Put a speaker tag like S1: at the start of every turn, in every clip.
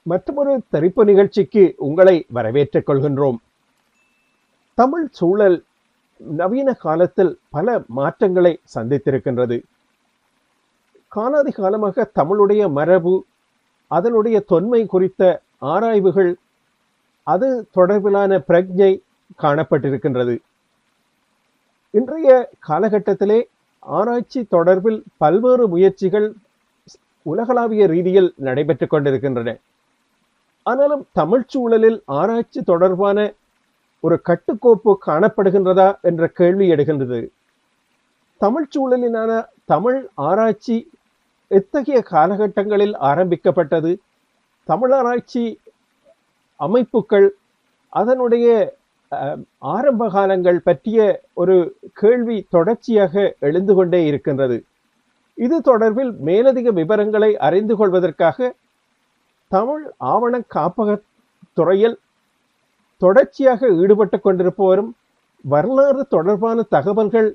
S1: மற்றொரு தெரிப்பு நிகழ்ச்சிக்கு உங்களை வரவேற்றுக் கொள்கின்றோம். தமிழ் சூழல் நவீன காலத்தில் பல மாற்றங்களை சந்தித்திருக்கின்றது. காலாதி காலமாக தமிழுடைய மரபு, அதனுடைய தொன்மை குறித்த ஆராய்வுகள், அது தொடர்பிலான பிரஜை காணப்பட்டிருக்கின்றது. இன்றைய காலகட்டத்திலே ஆராய்ச்சி தொடர்பில் பல்வேறு முயற்சிகள் உலகளாவிய ரீதியில் நடைபெற்றுக் கொண்டிருக்கின்றன. ஆனாலும் தமிழ் சூழலில் ஆராய்ச்சி தொடர்பான ஒரு கட்டுக்கோப்பு காணப்படுகின்றதா என்ற கேள்வி எடுகின்றது. தமிழ் சூழலிலான தமிழ் ஆராய்ச்சி எத்தகைய காலகட்டங்களில் ஆரம்பிக்கப்பட்டது? தமிழ் ஆராய்ச்சி அமைப்புகள், அதனுடைய ஆரம்ப காலங்கள் பற்றிய ஒரு கேள்வி தொடர்ச்சியாக எழுந்து கொண்டே இருக்கின்றது. இது தொடர்பில் மேலதிக விவரங்களை அறிந்து கொள்வதற்காக தமிழ் ஆவண காப்பக துறையில் தொடர்ச்சியாக ஈடுபட்டு கொண்டிருப்பவரும், வரலாறு தொடர்பான தகவல்கள்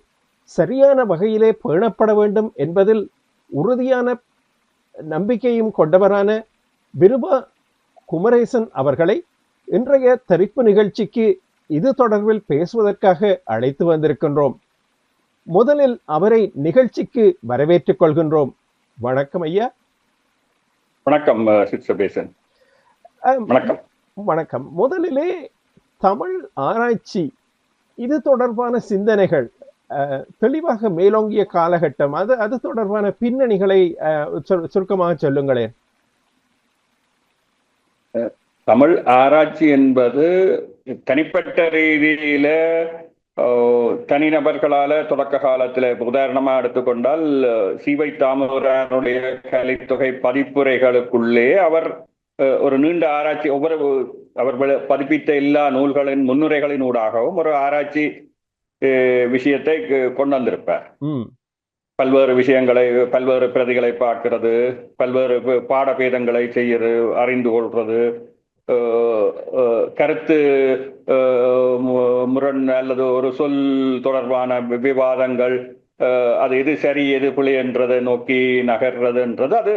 S1: சரியான வகையிலே பேணப்பட வேண்டும் என்பதில் உறுதியான நம்பிக்கையும் கொண்டவரான விருபா குமரேசன் அவர்களை இன்றைய தெரிப்பு நிகழ்ச்சிக்கு இது தொடர்பில் பேசுவதற்காக அழைத்து வந்திருக்கின்றோம். முதலில் அவரை நிகழ்ச்சிக்கு வரவேற்றுக் கொள்கின்றோம். வணக்கம் ஐயா.
S2: வணக்கம் சித்சபேசன். வணக்கம்.
S1: வணக்கம். முதலிலே தமிழ் ஆராய்ச்சி இது தொடர்பான சிந்தனைகள் தெளிவாக மேலோங்கிய காலகட்டம், அது தொடர்பான பின்னணிகளை சுருக்கமாக சொல்லுங்களேன்.
S2: தமிழ் ஆராய்ச்சி என்பது தனிப்பட்ட ரீதியில தனிநபர்களால தொடக்க காலத்துல உதாரணமா எடுத்துக்கொண்டால் சீவை தாமோதரனுடைய கலித்தொகை பதிப்புரைகளுக்குள்ளே அவர் ஒரு நீண்ட ஆராய்ச்சி, அவர் பதிப்பித்த எல்லா நூல்களின் முன்னுரைகளின் ஊடாகவும் ஒரு ஆராய்ச்சி விஷயத்தை கொண்டு வந்திருப்பார். பல்வேறு விஷயங்களை, பல்வேறு பிரதிகளை பார்க்கிறது, பல்வேறு பாடபேதங்களை செய்யறது, அறிந்து கொள்றது, கருத்து முரண் அல்லது ஒரு சொல் தொடர்பான விவாதங்கள், அது எது சரி எது பிழை என்றதை நோக்கி நகர்றதுன்றது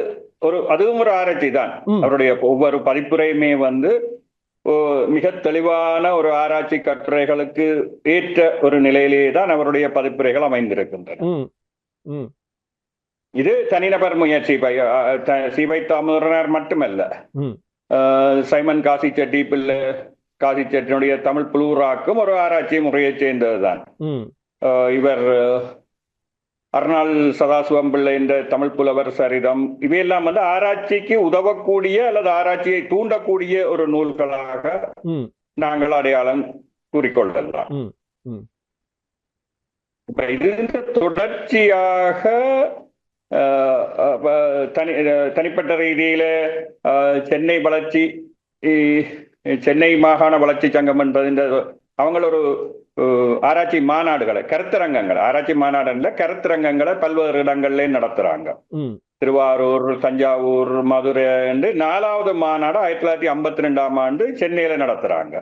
S2: அதுவும் ஒரு ஆராய்ச்சி தான். அவருடைய ஒவ்வொரு பதிப்புரையுமே மிக தெளிவான ஒரு ஆராய்ச்சி கட்டுரைகளுக்கு ஏற்ற ஒரு நிலையிலேயே தான் அவருடைய பதிப்புரைகள் அமைந்திருக்கின்றன. இது தனிநபர் முயற்சி. சீவை தாமோதரனார் மட்டுமல்ல, சைமன் காசிச்செட்டி பிள்ளை காசிச்செட்டினுடைய தமிழ் புளூராக்கும் ஒரு ஆராய்ச்சி முறையை சேர்ந்ததுதான். இவர் அர்னால் சதாசிவம் பிள்ளை என்ற தமிழ் புலவர் சரிதம், இவையெல்லாம் ஆராய்ச்சிக்கு உதவக்கூடிய அல்லது ஆராய்ச்சியை தூண்டக்கூடிய ஒரு நூல்களாக நாங்கள் அடையாளம் கூறிக்கொள்ளலாம். இப்ப இது தொடர்ச்சியாக தனிப்பட்ட ரீதியில சென்னை வளர்ச்சி, சென்னை மாகாண வளர்ச்சி சங்கம் என்பது அவங்க ஒரு ஆராய்ச்சி மாநாடுகளை, கருத்தரங்கங்களை, ஆராய்ச்சி மாநாடுல கருத்தரங்கங்களை பல்வேறு இடங்கள்ல நடத்துறாங்க. திருவாரூர், தஞ்சாவூர், மதுரை என்று 4வது மாநாடு 1952ஆம் ஆண்டு சென்னையில நடத்துறாங்க.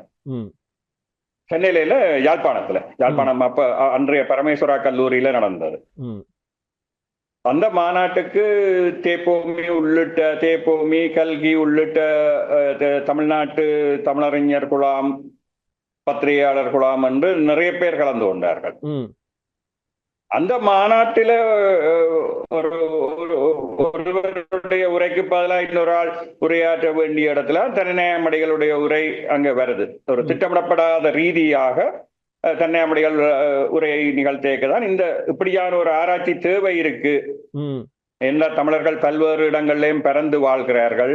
S2: சென்னையில யாழ்ப்பாணம் அப்ப அன்றைய பரமேஸ்வரா கல்லூரியில நடந்தது. அந்த மாநாட்டுக்கு தேப்போமி, கல்கி உள்ளிட்ட தமிழ்நாட்டு தமிழறிஞர் குழாம், பத்திரிகையாளர் குழாம் என்று நிறைய பேர் கலந்து கொண்டார்கள். அந்த மாநாட்டில ஒருவருடைய உரைக்கு பதிலாக இன்னொரு ஆள் உரையாற்ற வேண்டிய இடத்துல தனிநயமடிகளுடைய உரை அங்க வருது. ஒரு திட்டமிடப்படாத ரீதியாக தன்னியாமடிகள் உரையை நிகழ்த்தேக்கதான் இந்த இப்படியான ஒரு ஆராய்ச்சி தேவை இருக்கு. எல்லா தமிழர்கள் பல்வேறு இடங்களிலேயும் பறந்து வாழ்கிறார்கள்.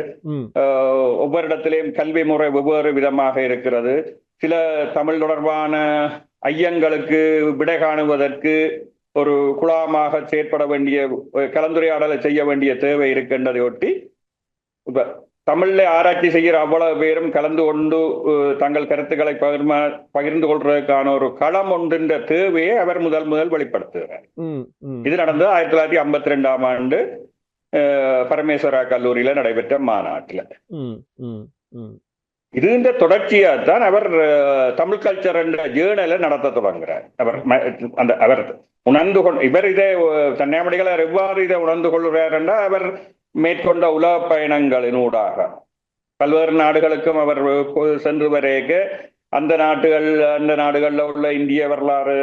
S2: ஒவ்வொரு இடத்திலேயும் கல்வி முறை வெவ்வேறு விதமாக இருக்கிறது. சில தமிழ் தொடர்பான ஐயங்களுக்கு விடை காணுவதற்கு ஒரு குழாமாக செயற்பட வேண்டிய, கலந்துரையாடலை செய்ய வேண்டிய தேவை இருக்கின்றதை ஒட்டி இப்ப தமிழ்ல ஆராய்ச்சி செய்கிற அவ்வளவு பேரும் கலந்து கொண்டு தங்கள் கருத்துக்களை பகிர்ந்து கொள்றதுக்கான ஒரு களம் ஒன்றின்ற தேவையை அவர் முதல் வெளிப்படுத்துகிறார். இது நடந்தது 1952ஆம் ஆண்டு பரமேஸ்வரா கல்லூரியில நடைபெற்ற மாநாட்டில். இது இந்த தொடர்ச்சியாத்தான் அவர் தமிழ் கல்ச்சர் என்ற ஜேர்னலை நடத்த தொடங்குகிறார். அவர் உணர்ந்து இவர் இதை தன்னியாமடிகளை எவ்வாறு இதை உணர்ந்து கொள்கிறார் என்றால், அவர் மேற்கொண்ட உலக பயணங்களினூடாக பல்வேறு நாடுகளுக்கும் அவர் சென்று வரைக்க அந்த நாடுகள்ல உள்ள இந்திய வரலாறு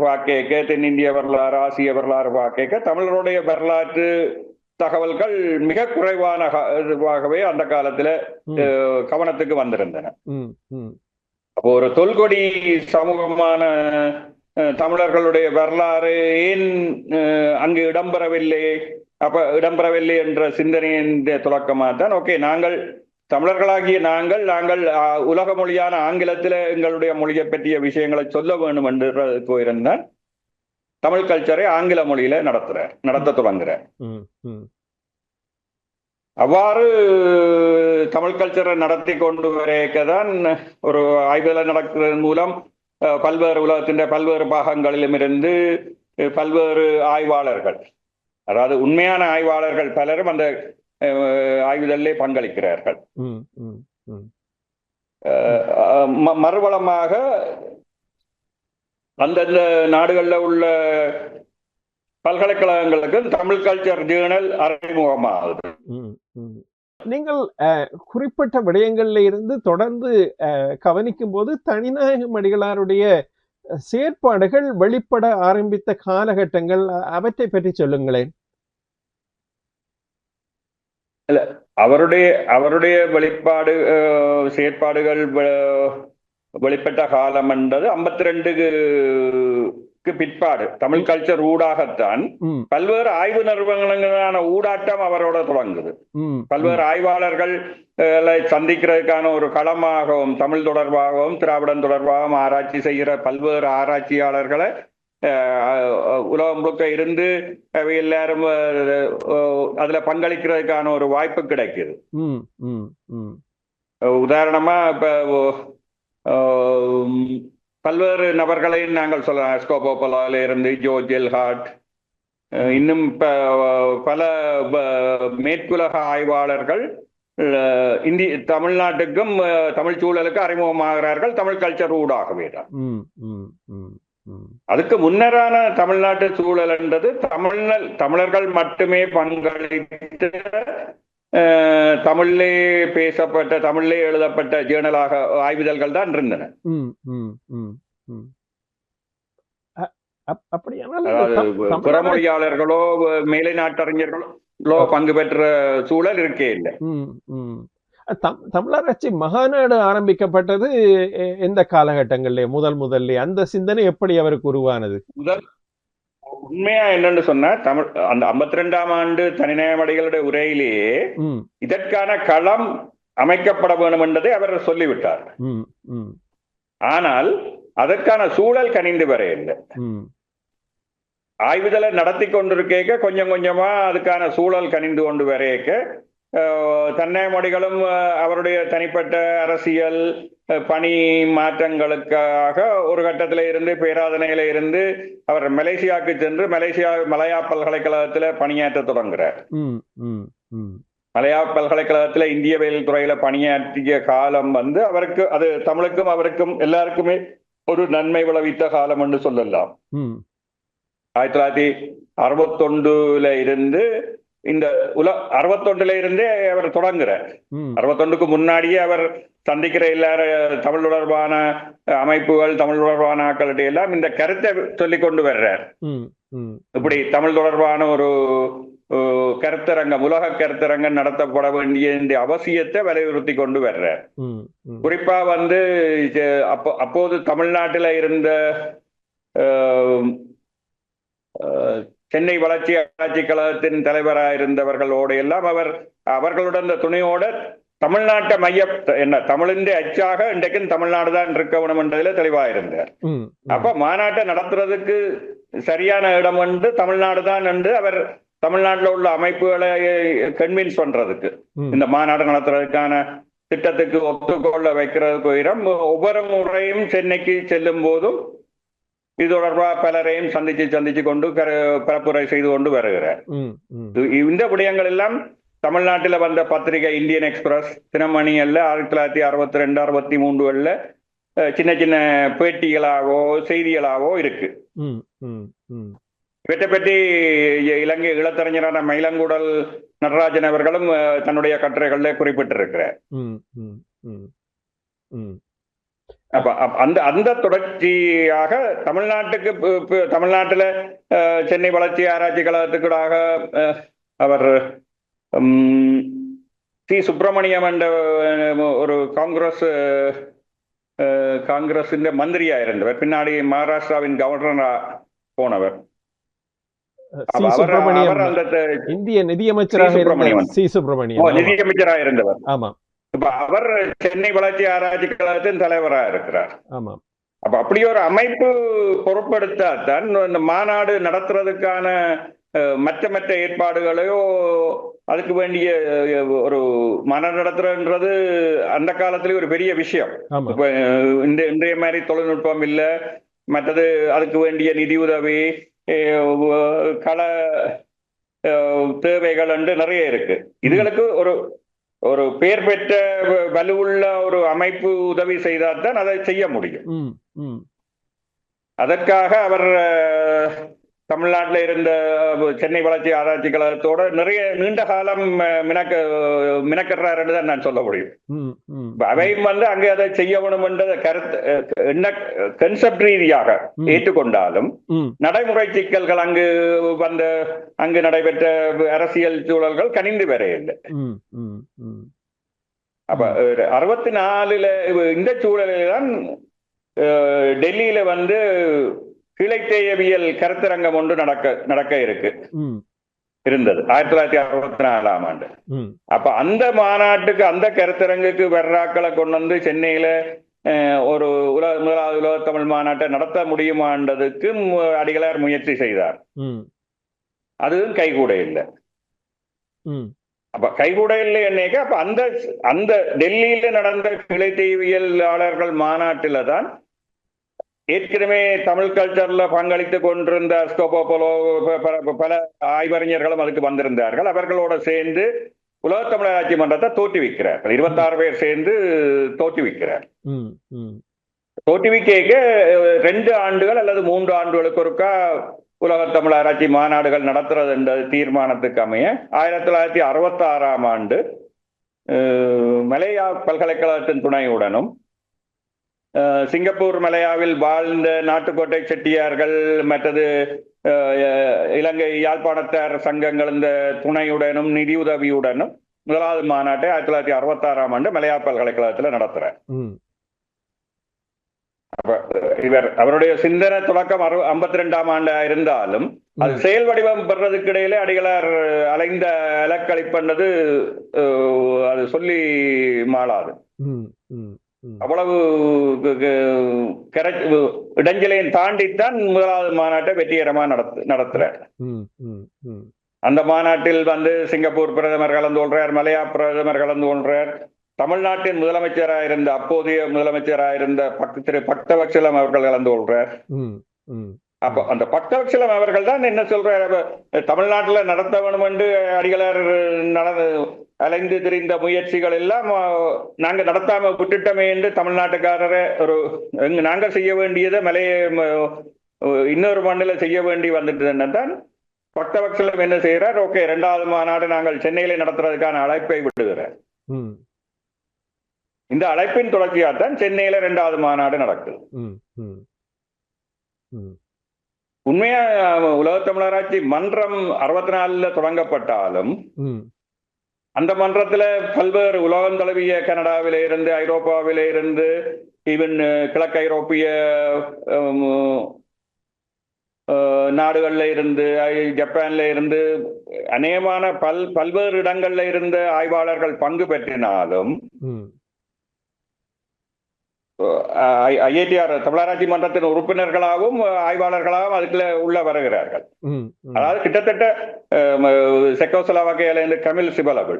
S2: பார்க்க, தென்னிந்திய வரலாறு, ஆசிய வரலாறு பார்க்க தமிழருடைய வரலாற்று தகவல்கள் மிக குறைவானவே அந்த காலத்துல கவனத்துக்கு வந்திருந்தன. அப்போ ஒரு தொல்கொடி சமூகமான தமிழர்களுடைய வரலாறு ஏன் அங்கு இடம்பெறவில்லை என்ற சிந்தனையின் தொடக்கமாக தான் ஓகே, நாங்கள் தமிழர்களாகிய நாங்கள் உலக மொழியான ஆங்கிலத்தில் எங்களுடைய மொழியை பற்றிய விஷயங்களை சொல்ல வேண்டும் என்று போயிருந்தால் தமிழ் கல்ச்சரை ஆங்கில மொழியில நடத்த தொடங்குறார். அவ்வாறு தமிழ் கல்ச்சரை நடத்தி கொண்டு வரைக்கதான் ஒரு ஆய்வுகளை நடக்கிறதன் மூலம் பல்வேறு உலகத்தின் பல்வேறு பாகங்களிலும் இருந்து பல்வேறு ஆய்வாளர்கள், அதாவது உண்மையான ஆய்வாளர்கள் பலரும் அந்த ஆய்வுகளிலே பங்களிக்கிறார்கள். மறுவளமாக அந்தந்த நாடுகளில் உள்ள பல்கலைக்கழகங்களுக்கு தமிழ் கல்ச்சர் ஜேர்னல் அறிமுகமாகுது.
S1: நீங்கள் குறிப்பிட்ட விடயங்கள்ல இருந்து தொடர்ந்து கவனிக்கும் போது தனிநாயகம் அடிகளாருடைய செயற்பாடுகள் வெளிப்பட ஆரம்பித்த காலகட்டங்கள் அவற்றை பற்றி சொல்லுங்களேன்.
S2: இல்ல, அவருடைய செயற்பாடுகள் வெளிப்பட்ட காலம் என்றது 52க்கு பிற்பாடு தமிழ் கல்ச்சர் ஊடாகத்தான் பல்வேறு ஆய்வு நிறுவனங்களான ஊடாட்டம் அவரோட தொடங்குது. பல்வேறு ஆய்வாளர்கள் சந்திக்கிறதுக்கான ஒரு களமாகவும் தமிழ் தொடர்பாகவும் திராவிடம் தொடர்பாகவும் ஆராய்ச்சி செய்கிற பல்வேறு ஆராய்ச்சியாளர்களை உலகம் முழுக்க இருந்து எல்லாரும் அதுல பங்களிக்கிறதுக்கான ஒரு வாய்ப்பு கிடைக்குது. உதாரணமா இப்ப பல்வேறு நபர்களையும் நாங்கள் சொல்லலாம். எஸ்கோபோலால இருந்து ஜோர்ஜ் எல்ஹார்ட், இன்னும் பல மேற்குலக ஆய்வாளர்கள் தமிழ்நாட்டுக்கும் தமிழ் சூழலுக்கு அறிமுகமாகிறார்கள் தமிழ் கல்ச்சர் ஊடாகவே தான். அதுக்கு முன்னரான தமிழ்நாட்டு சூழல் என்றது தமிழர்கள் மட்டுமே பங்களித்து தமிழிலே பேசப்பட்ட தமிழிலே எழுதப்பட்ட ஜேர்னலாக ஆய்வுதல்கள் தான் இருந்தன. புறமொழியாளர்களோ மேலை நாட்டறிஞர்களோ பங்கு பெற்ற சூழல் இருக்கே இல்லை.
S1: தமிழராட்சி மகாநாடு ஆரம்பிக்கப்பட்டது எந்த காலகட்டங்களிலே முதல்ல அந்த சிந்தனை எப்படி அவருக்கு உருவானது?
S2: உண்மையா என்னன்னு சொன்னா அந்த 52ஆம் ஆண்டு தனிநாயகம் அடிகளுடைய உரையிலேயே இதற்கான களம் அமைக்கப்பட வேண்டும் என்பதை அவர் சொல்லிவிட்டார். ஆனால் அதற்கான சூழல் கனிந்து வர இல்லை. ஆய்வுதலை நடத்தி கொண்டிருக்க கொஞ்சம் கொஞ்சமா அதுக்கான சூழல் கனிந்து கொண்டு வரையக்க தன்னைமொழிகளும் அவருடைய தனிப்பட்ட அரசியல் பணி மாற்றங்களுக்காக ஒரு கட்டத்தில இருந்து பேராதனையில இருந்து அவர் மலேசியாவுக்கு சென்று மலையா பல்கலைக்கழகத்துல பணியாற்ற தொடங்குறார். மலையா பல்கலைக்கழகத்துல இந்தியவியல் துறையில பணியாற்றிய காலம் வந்து அவருக்கு அது தமிழுக்கும் அவருக்கும் எல்லாருக்குமே ஒரு நன்மை விளைவித்த காலம் என்று சொல்லலாம். 1961 இருந்து இந்த 61 இருந்தே அவர் தொடங்குறார். 61க்கு முன்னாடியே அவர் சந்திக்கிற எல்லாரும் தமிழ் தொடர்பான அமைப்புகள் தமிழ் தொடர்பான ஆட்களிடையே எல்லாம் இந்த கருத்தை சொல்லிக் கொண்டு வர்றார். இப்படி தமிழ் தொடர்பான ஒரு கருத்தரங்கம், உலக கருத்தரங்கம் நடத்தப்பட வேண்டிய இந்த அவசியத்தை வலியுறுத்தி கொண்டு வர்றார். குறிப்பா வந்து அப்போது தமிழ்நாட்டில் இருந்த சென்னை வளர்ச்சி ஆராய்ச்சி கழகத்தின் தலைவராக இருந்தவர்களோடு எல்லாம் அவர்களுடன் துணையோட தமிழ்நாட்டை தமிழின் அச்சாக இன்றைக்கும் தமிழ்நாடு தான் இருக்க வேணும் என்றதுல தெளிவாக இருந்தார். அப்ப மாநாட்டை நடத்துறதுக்கு சரியான இடம் என்று தமிழ்நாடு தான் என்று அவர் தமிழ்நாட்டில் உள்ள அமைப்புகளை கன்வின்ஸ் பண்றதுக்கு இந்த மாநாடு நடத்துறதுக்கான திட்டத்துக்கு ஒத்துக்கொள்ள வைக்கிறதுக்கு ஒவ்வொரு முறையும் சென்னைக்கு செல்லும் போதும் இது தொடர்பாக பலரையும் சந்திச்சு கொண்டு பரப்புரை செய்து கொண்டு வருகிறார். இந்த விடயங்கள் எல்லாம் தமிழ்நாட்டில் வந்த பத்திரிகை இந்தியன் எக்ஸ்பிரஸ், தினமணிகள்ல 1962, 63 சின்ன சின்ன பேட்டிகளாகவோ செய்திகளாகவோ இருக்கு. இவற்றை பற்றி இலங்கை இளத்தறிஞரான மயிலங்குடல் நடராஜன் அவர்களும் தன்னுடைய கட்டுரைகளில் குறிப்பிட்டிருக்கிறார். அப்ப அந்த அந்த தொடர்ச்சியாக தமிழ்நாட்டில் சென்னை வளர்ச்சி ஆராய்ச்சி கழகத்துக்கூடாக அவர் சி சுப்பிரமணியம் என்ற ஒரு காங்கிரஸ் மந்திரியா இருந்தவர், பின்னாடி மகாராஷ்டிராவின் கவர்னரா போனவர்.
S1: இந்திய நிதியமைச்சராக
S2: இருந்தவர். ஆமா, இப்ப அவர் சென்னை வளர்ச்சி ஆராய்ச்சி கழகத்தின் தலைவராக இருக்கிறார். ஆமா, அப்ப அப்படி ஒரு அமைப்பு பொறுப்பெடுத்தால்தான் இந்த மாநாடு நடத்துறதுக்கான மற்ற ஏற்பாடுகளையோ அதுக்கு வேண்டிய ஒரு மாநாடு நடத்துறதுன்றது அந்த காலத்திலேயே ஒரு பெரிய விஷயம். இப்ப இன்றைய மாதிரி தொழில்நுட்பம் இல்ல, மற்றது அதுக்கு வேண்டிய நிதி உதவி, கள தேவைகள் என்று நிறைய இருக்கு. இதுகளுக்கு ஒரு பெயர் பெற்ற வலுவுள்ள ஒரு அமைப்பு உதவி செய்தால்தான் அதை செய்ய முடியும். அதற்காக அவர் தமிழ்நாட்டில் இருந்த சென்னை வளர்ச்சி ஆராய்ச்சி கழகத்தோட நிறைய நீண்ட காலம் மினக்கறாரு தான் நான் சொல்ல முடியும். அவையும் அங்கே அதை செய்ய வேணும் என்ற கருத்து என்ன கன்செப்ட் ரீதியாக ஏற்றுக்கொண்டாலும் நடைமுறை சிக்கல்கள் அங்கு நடைபெற்ற அரசியல் சூழல்கள் கனிந்து வர இல்லை. அப்ப 64 இந்த சூழலில் தான் டெல்லியில கிளைத்தேயவியல் கருத்தரங்கம் ஒன்று நடக்க இருந்தது 1964ஆம் ஆண்டு. அப்ப அந்த மாநாட்டுக்கு அந்த கருத்தரங்குக்கு வர்றாக்களை கொண்டு சென்னையில ஒரு முதலாவது உலக தமிழ் மாநாட்டை நடத்த முடியுமான்றதுக்கு அடிகளார் முயற்சி செய்தார். அதுவும் கைகூட இல்லை. அப்ப கைகூட இல்லை என்னைக்கு அப்ப அந்த டெல்லியில நடந்த கிளைத்தேயவியலாளர்கள் மாநாட்டில தான் ஏற்கனவே தமிழ் கல்ச்சர்ல பங்களித்து கொண்டிருந்த ஸ்கோபோலோ பல ஆய்வறிஞர்களும் அதுக்கு வந்திருந்தார்கள். அவர்களோட சேர்ந்து உலக தமிழ் ஆராய்ச்சி மன்றத்தை தோற்றுவிக்கிறார். 26 பேர் சேர்ந்து தோற்றுவிக்கிறார். தோற்றுவிக்க 2 ஆண்டுகள் அல்லது 3 ஆண்டுகளுக்கு ஒருக்கா உலக தமிழ் ஆராய்ச்சி மாநாடுகள் நடத்துறது என்ற தீர்மானத்துக்கு அமைய 1966ஆம் ஆண்டு மலேயா பல்கலைக்கழகத்தின் துணையுடனும் சிங்கப்பூர் மலையாவில் வாழ்ந்த நாட்டுக்கோட்டை செட்டியார்கள் மற்றது இலங்கை யாழ்ப்பாணத்தார் சங்கங்கள் இந்த துணையுடனும் நிதியுதவியுடனும் முதலாவது மாநாட்டை 1966ஆம் ஆண்டு மலையா பல்கலைக்கழகத்தில் நடத்துறார். அவருடைய சிந்தனை தொடக்கம் 52ஆம் ஆண்டா இருந்தாலும் அது செயல் வடிவம் பெறதுக்கு இடையிலே அடிகளார் அலைந்த அலக்களிப்பது அது சொல்லி மாளாது. அவ்வளவு இடைஞ்சலையும் தாண்டித்தான் முதலாவது மாநாட்டை வெற்றிகரமா நடத்துறார். அந்த மாநாட்டில் சிங்கப்பூர் பிரதமர் கலந்து கொள்றார், மலையா பிரதமர் கலந்து கொள்றார், தமிழ்நாட்டின் முதலமைச்சராக இருந்த அப்போதைய முதலமைச்சராக இருந்த திரு பக்தவத்சலம் அவர்கள் கலந்து கொள்றார். அப்ப அந்த பக்தவத்சலம் அவர்கள் தான் என்ன சொல்றார், தமிழ்நாட்டுல நடத்த வேணும் என்று அடிகளார் அலைந்து திரிந்த முயற்சிகள் எல்லாம் நாங்க நடத்தாம விட்டுட்டோமே என்று தமிழ்நாட்டுக்காரரை நாங்க செய்ய வேண்டியதை இன்னொரு மண்ணில செய்ய வேண்டி வந்துட்டு தான் பக்தவத்சலம் என்ன செய்யறார், ஓகே 2வது மாநாடு நாங்கள் சென்னையில நடத்துறதுக்கான அழைப்பை விடுகிறார். இந்த அழைப்பின் தொடர்ச்சியாத்தான் சென்னையில 2வது மாநாடு நடக்குது. உண்மையா உலக தமிழராட்சி மன்றம் 64 தொடங்கப்பட்டாலும் அந்த மன்றத்துல பல்வேறு உலகம் தழுவிய கனடாவில இருந்து, ஐரோப்பாவில இருந்து, ஈவன் கிழக்கு ஐரோப்பிய நாடுகள்ல இருந்து, ஜப்பான்ல இருந்து அநேகமான பல்வேறு இடங்கள்ல இருந்த ஆய்வாளர்கள் பங்கு பெற்றினாலும் ஐஐடிஆர் தமிழராட்சி மன்றத்தின் உறுப்பினர்களாகவும் ஆய்வாளர்களாகவும் அதுக்குள்ள உள்ள வருகிறார்கள். அதாவது கிட்டத்தட்ட செக்கோஸ்லோவாக்கியால இருந்து கமில் சிபலபிள்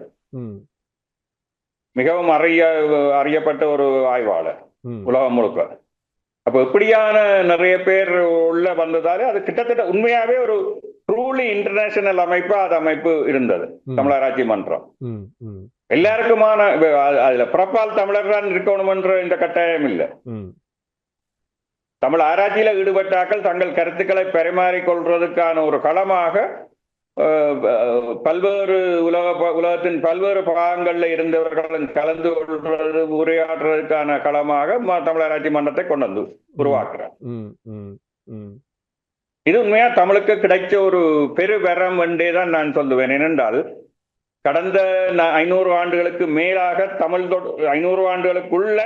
S2: மிகவும் அறியப்பட்ட ஒரு ஆய்வாளர் உலகம் முழுக்க. அப்ப இப்படியான நிறைய பேர் உள்ள வந்ததாலே அது கிட்டத்தட்ட உண்மையாவே ஒரு ட்ரூலி இன்டர்நேஷனல் அமைப்பு இருந்தது தமிழராட்சி மன்றம். எல்லாருக்குமான அதுல பிறப்பால் தமிழர் தான் இருக்கணும் என்ற இந்த கட்டாயம் இல்லை. தமிழ் ஆராய்ச்சியில ஈடுபட்டாக்கள் தங்கள் கருத்துக்களை பரிமாறிக்கொள்றதுக்கான ஒரு களமாக பல்வேறு உலகத்தின் பல்வேறு பாகங்கள்ல இருந்தவர்களும் கலந்து கொள்றது உரையாடுறதுக்கான களமாக தமிழ் ஆராய்ச்சி மன்றத்தை கொண்டு வந்து உருவாக்குறார். இது உண்மையா தமிழுக்கு கிடைச்ச ஒரு பெருவரம் என்றேதான் நான் சொல்லுவேன். ஏனென்றால் கடந்த 500 ஆண்டுகளுக்கு மேலாக 500 ஆண்டுகளுக்குள்ள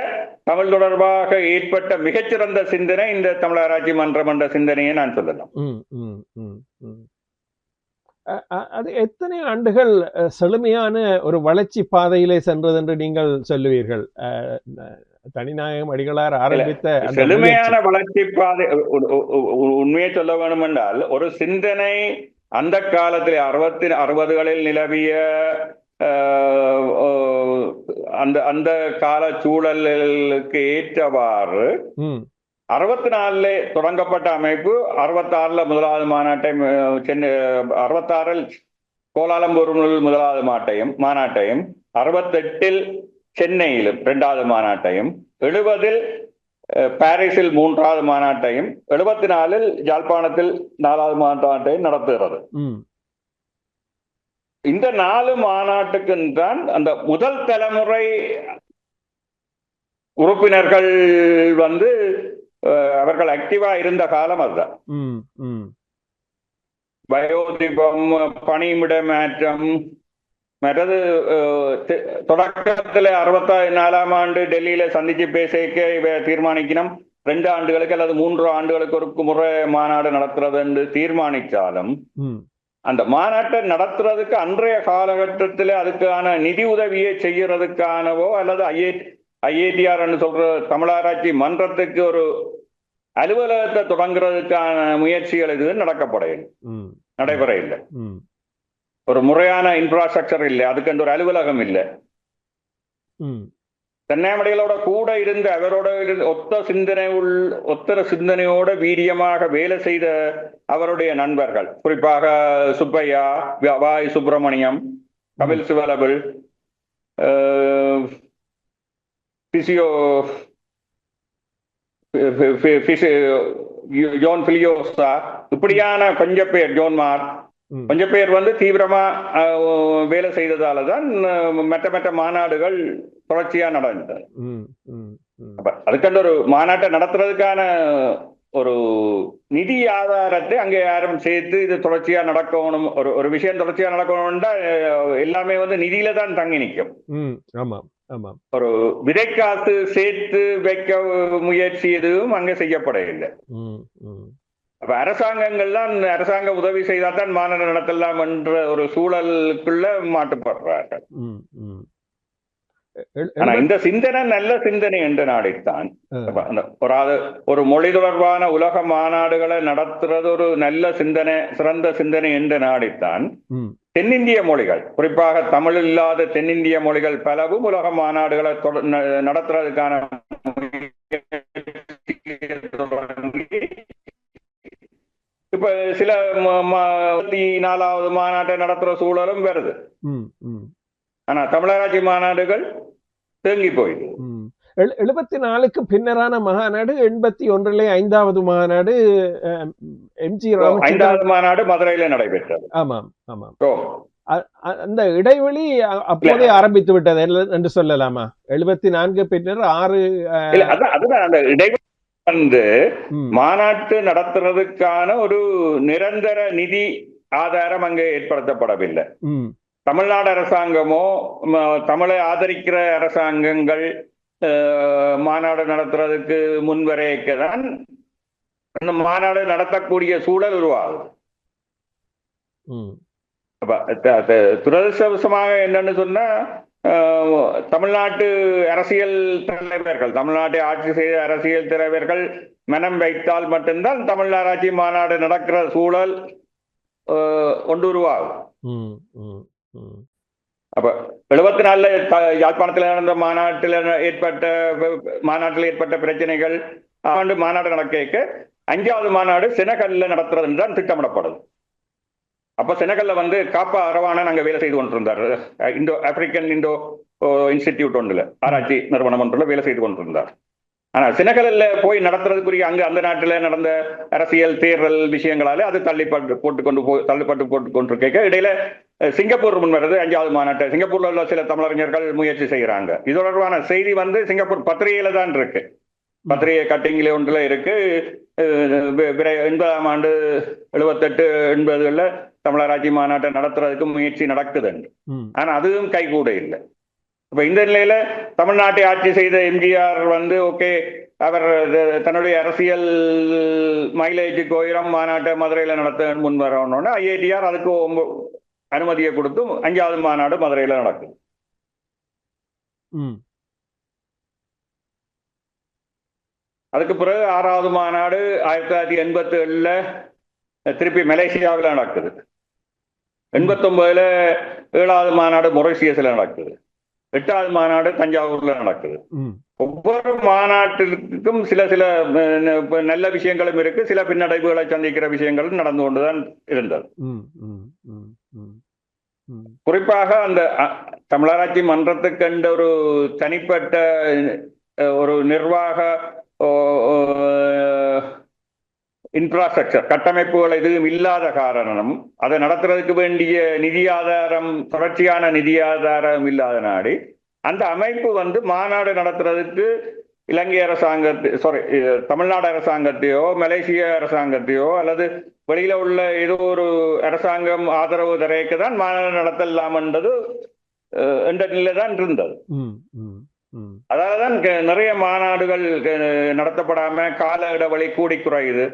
S2: தமிழ் தொடர்பாக ஏற்பட்ட மிகச்சிறந்த சிந்தனை இந்த தமிழ் ஆராய்ச்சி மன்றம் என்ற சிந்தனையை நான் சொல்லலாம்.
S1: அது எத்தனை ஆண்டுகள் செழுமையான ஒரு வளர்ச்சி பாதையிலே சென்றது என்று நீங்கள் சொல்லுவீர்கள்? தனிநாயகம் அடிகளார் ஆரம்பித்த
S2: செழுமையான வளர்ச்சி பாதை உண்மையை சொல்ல வேண்டும் என்றால், ஒரு சிந்தனை அந்த காலத்தில் 60களில் நிலவிய அந்த கால சூழலுக்கு ஏற்றவாறு 64 தொடங்கப்பட்ட அமைப்பு 66 முதலாவது மாநாட்டை 66 கோலாலம்பூரில் முதலாவது மாநாட்டையும் 68 சென்னையிலும் 2வது மாநாட்டையும் 70 பாரிஸில் 3வது மாநாட்டையும் 74 யாழ்ப்பாணத்தில் 4வது மாநாட்டையும் நடத்துகிறது. இந்த 4 மாநாட்டுக்கு தான் அந்த முதல் தலைமுறை உறுப்பினர்கள் வந்து அவர்கள் ஆக்டிவா இருந்த காலம் அதுதான். வயோதிபம், பணியிட மாற்றம், மற்றது தொடக்கத்தில் 64ஆம் ஆண்டு டெல்லியில சந்திச்சு பேசிக்க தீர்மானிக்கணும் 2 ஆண்டுகளுக்கு அல்லது 3 ஆண்டுகளுக்கு ஒரு முறை மாநாடு நடத்துறது என்று தீர்மானித்தாலும் அந்த மாநாட்டை நடத்துறதுக்கு அன்றைய காலகட்டத்தில் அதுக்கான நிதி உதவியை செய்யறதுக்கானவோ அல்லது ஐஏடிஆர் சொல்ற தமிழாராய்ச்சி மன்றத்துக்கு ஒரு அலுவலகத்தை தொடங்குறதுக்கான முயற்சிகள் இது நடைபெற இல்லை. ஒரு முறையான இன்ஃப்ராஸ்ட்ரக்சர் இல்லை, அதுக்கு ஒரு அலுவலகம் இல்லை. தென்னாமடிகளோட கூட இருந்து அவரோட ஒத்த சிந்தனையோட வீரியமாக வேலை செய்த அவருடைய நண்பர்கள், குறிப்பாக சுப்பையா, வாய் சுப்பிரமணியம், கபில் சிவலபிள், ஜோன் பிலியோசா, இப்படியான கொஞ்சம் பேர், ஜோன்மார் கொஞ்சம் பேர் வந்து தீவிரமா வேலை செய்ததாலதான் மற்ற மாநாடுகள் தொடர்ச்சியா நடந்தது. அதுக்கான ஒரு மாநாட்டை நடத்துறதுக்கான ஒரு நிதி ஆதாரத்தை அங்கே யாரும் சேர்த்து இது தொடர்ச்சியா நடக்கணும், ஒரு விஷயம் தொடர்ச்சியா நடக்கணும்னா எல்லாமே வந்து நிதியில தான் தங்கி நிற்கும். ஒரு விதைக்காத்து சேர்த்து வைக்க முயற்சி எதுவும் அங்கே செய்யப்படவில்லை. அப்ப அரசாங்க உதவி செய்தால்தான் மாநாடு நடத்தலாம் என்ற ஒரு சூழலுக்குள்ள மாட்டுப்படுறார்கள். ஆனா இந்த சிந்தனை நல்ல சிந்தனை என்று நாடித்தான் ஒரு மொழி தொடர்பான உலக மாநாடுகளை நடத்துறது ஒரு நல்ல சிந்தனை, சிறந்த சிந்தனை என்று நாடித்தான் தென்னிந்திய மொழிகள், குறிப்பாக தமிழ் இல்லாத தென்னிந்திய மொழிகள் பலவும் உலக மாநாடுகளை நடத்துறதுக்கான இப்ப சில 24வது மாநாட்டை நடத்துற சூழலும் வருது. ஆனா தமிழராட்சி மாநாடுகள் தேங்கி போயிடுது.
S1: 74க்கு பின்னரான மாநாடு 81 5வது மாநாடு எம்ஜி ராமச்சந்திரன்
S2: 5வது மாநாடு மதுரையில நடைபெற்றது.
S1: ஆமாம் ஆமாம். அந்த இடைவெளி அப்போதே ஆரம்பித்து விட்டது என்று சொல்லலாமா? 74 பின்னர் 6
S2: அதுதான் அந்த இடைவெளி வந்து மாநாட்டு நடத்துறதுக்கான ஒரு நிரந்தர நிதி ஆதாரம் அங்கே ஏற்படுத்தப்படவில்லை. தமிழ்நாடு அரசாங்கமோ தமிழை ஆதரிக்கிற அரசாங்கங்கள் மாநாடு நடத்துறதுக்கு முன்வரைக்கதான் அந்த மாநாடு நடத்தக்கூடிய சூழல் உருவாகுது. துரதிருஷ்டவசமாக என்னன்னு சொன்னா, தமிழ்நாட்டு அரசியல் தலைவர்கள், தமிழ்நாட்டை ஆட்சி செய்த அரசியல் தலைவர்கள் மனம் வைத்தால் மட்டும்தான் தமிழ் ஆராய்ச்சி மாநாடு நடக்கிற சூழல் ஒன்று உருவாகும். அப்ப 74 யாழ்ப்பாணத்தில் நடந்த மாநாட்டில் ஏற்பட்ட பிரச்சனைகள் ஆண்டு மாநாடு நடக்க 5வது மாநாடு செனகல்ல நடத்துறது தான் திட்டமிடப்படுது. அப்ப செனகல்ல வந்து காப்பா அரவானன் அங்க வேலை செய்து கொண்டிருந்தார். ஆப்பிரிக்கன் இன்ஸ்டிடியூட் ஒன்றுல, ஆராய்ச்சி நிறுவனம் ஒன்றுல வேலை செய்து கொண்டிருந்தார். ஆனா செனகல்ல போய் நடத்துறதுக்குரிய அந்த நாட்டில நடந்த அரசியல் தேர்தல் விஷயங்களால அது தள்ளிப்பட்டு போட்டு கேட்க இடையில சிங்கப்பூர் முன்வரது 5வது மாநாட்டை சிங்கப்பூர்ல உள்ள சில தமிழறிஞர்கள் முயற்சி செய்யறாங்க. இது தொடர்பான செய்தி சிங்கப்பூர் பத்திரிகையில தான் இருக்கு. பத்திரிகை கட்டிங்கில ஒன்றுல இருக்கு. 80ஆம் ஆண்டு 78, 80களில் தமிழராட்சி மாநாட்டை நடத்துறதுக்கு முயற்சி நடக்குது. ஆனா அதுவும் கைகூட இல்லை. இப்ப இந்த நிலையில தமிழ்நாட்டை ஆட்சி செய்த எம்ஜிஆர் ஓகே, அவர் தன்னுடைய அரசியல் மைலேஜுக்கு உயரம் மாநாட்டை மதுரையில நடத்த முன் வரணும்னு ஐஏடிஆர் அதுக்கு அனுமதியை கொடுத்து 5வது மாநாடு மதுரையில நடக்குது. அதுக்கு பிறகு 6வது மாநாடு 1987ல திருப்பி மலேசியாவில் நடக்குது. 89ல 7வது மாநாடு மொரிஷியஸ்ல நடக்குது. 8வது மாநாடு தஞ்சாவூர்ல நடக்குது. ஒவ்வொரு மாநாட்டிற்கும் சில நல்ல விஷயங்களும் இருக்கு, சில பின்னடைவுகளை சந்திக்கிற விஷயங்களும் நடந்து கொண்டுதான் இருந்தது. குறிப்பாக அந்த தமிழராட்சி மன்றத்துக்கு ஒரு தனிப்பட்ட ஒரு நிர்வாக இன்ஃப்ராஸ்ட்ரக்சர் கட்டமைப்புகள் எதுவும் இல்லாத காரணம், அதை நடத்துறதுக்கு வேண்டிய நிதி ஆதாரம், தொடர்ச்சியான நிதி ஆதாரம் இல்லாத நாடு அந்த அமைப்பு மாநாடு நடத்துறதுக்கு இலங்கை தமிழ்நாடு அரசாங்கத்தையோ மலேசிய அரசாங்கத்தையோ அல்லது வெளியில உள்ள ஏதோ ஒரு அரசாங்கம் ஆதரவு தரைக்கு தான் மாநாடு நடத்தலாம் என்றது என்ற நிலைதான் இருந்தது. அதாலதான் நிறைய மாநாடுகள் நடத்தப்படாம கால இடைவெளி கூடி குறையுது.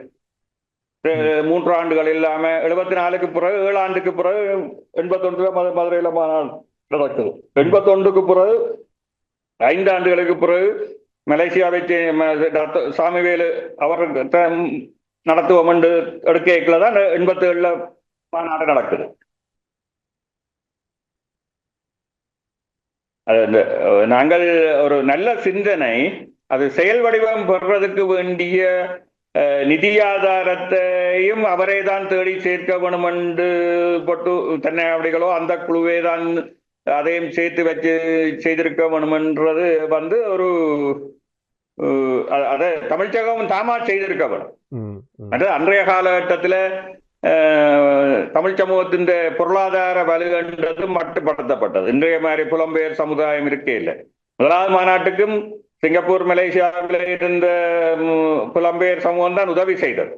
S2: 3 ஆண்டுகள் இல்லாம 74க்கு பிறகு 7 ஆண்டுக்கு பிறகு 81ல மதுரையில மாநாடு நடக்குது. 81க்கு பிறகு 5 ஆண்டுகளுக்கு பிறகு மலேசியாவை சாமிவேலு அவர் நடத்துவோம் என்று எடுக்கல 87ல மாநாடு நடக்குது. நாங்கள் ஒரு நல்ல சிந்தனை அது செயல் வடிவம் பெறுறதுக்கு வேண்டிய நிதி ஆதாரத்தையும் அவரே தான் தேடி சேர்க்க வேணும் என்று போட்டு தன்னையாவடிகளோ அந்த குழுவே தான் அதையும் சேர்த்து வச்சு செய்திருக்க வேணும் என்றது ஒரு அதை தமிழ்ச்சகம் தாமா செய்திருக்க வேணும். அன்றைய காலகட்டத்தில் தமிழ் சமூகத்தின் பொருளாதார வலுன்றது மட்டுப்படுத்தப்பட்டது. இன்றைய மாதிரி புலம்பெயர் சமுதாயம் இருக்கே இல்லை. 1வது மாநாட்டுக்கும் சிங்கப்பூர் மலேசியாவில் இருந்த புலம்பெயர் சமூகம் தான் உதவி செய்தது.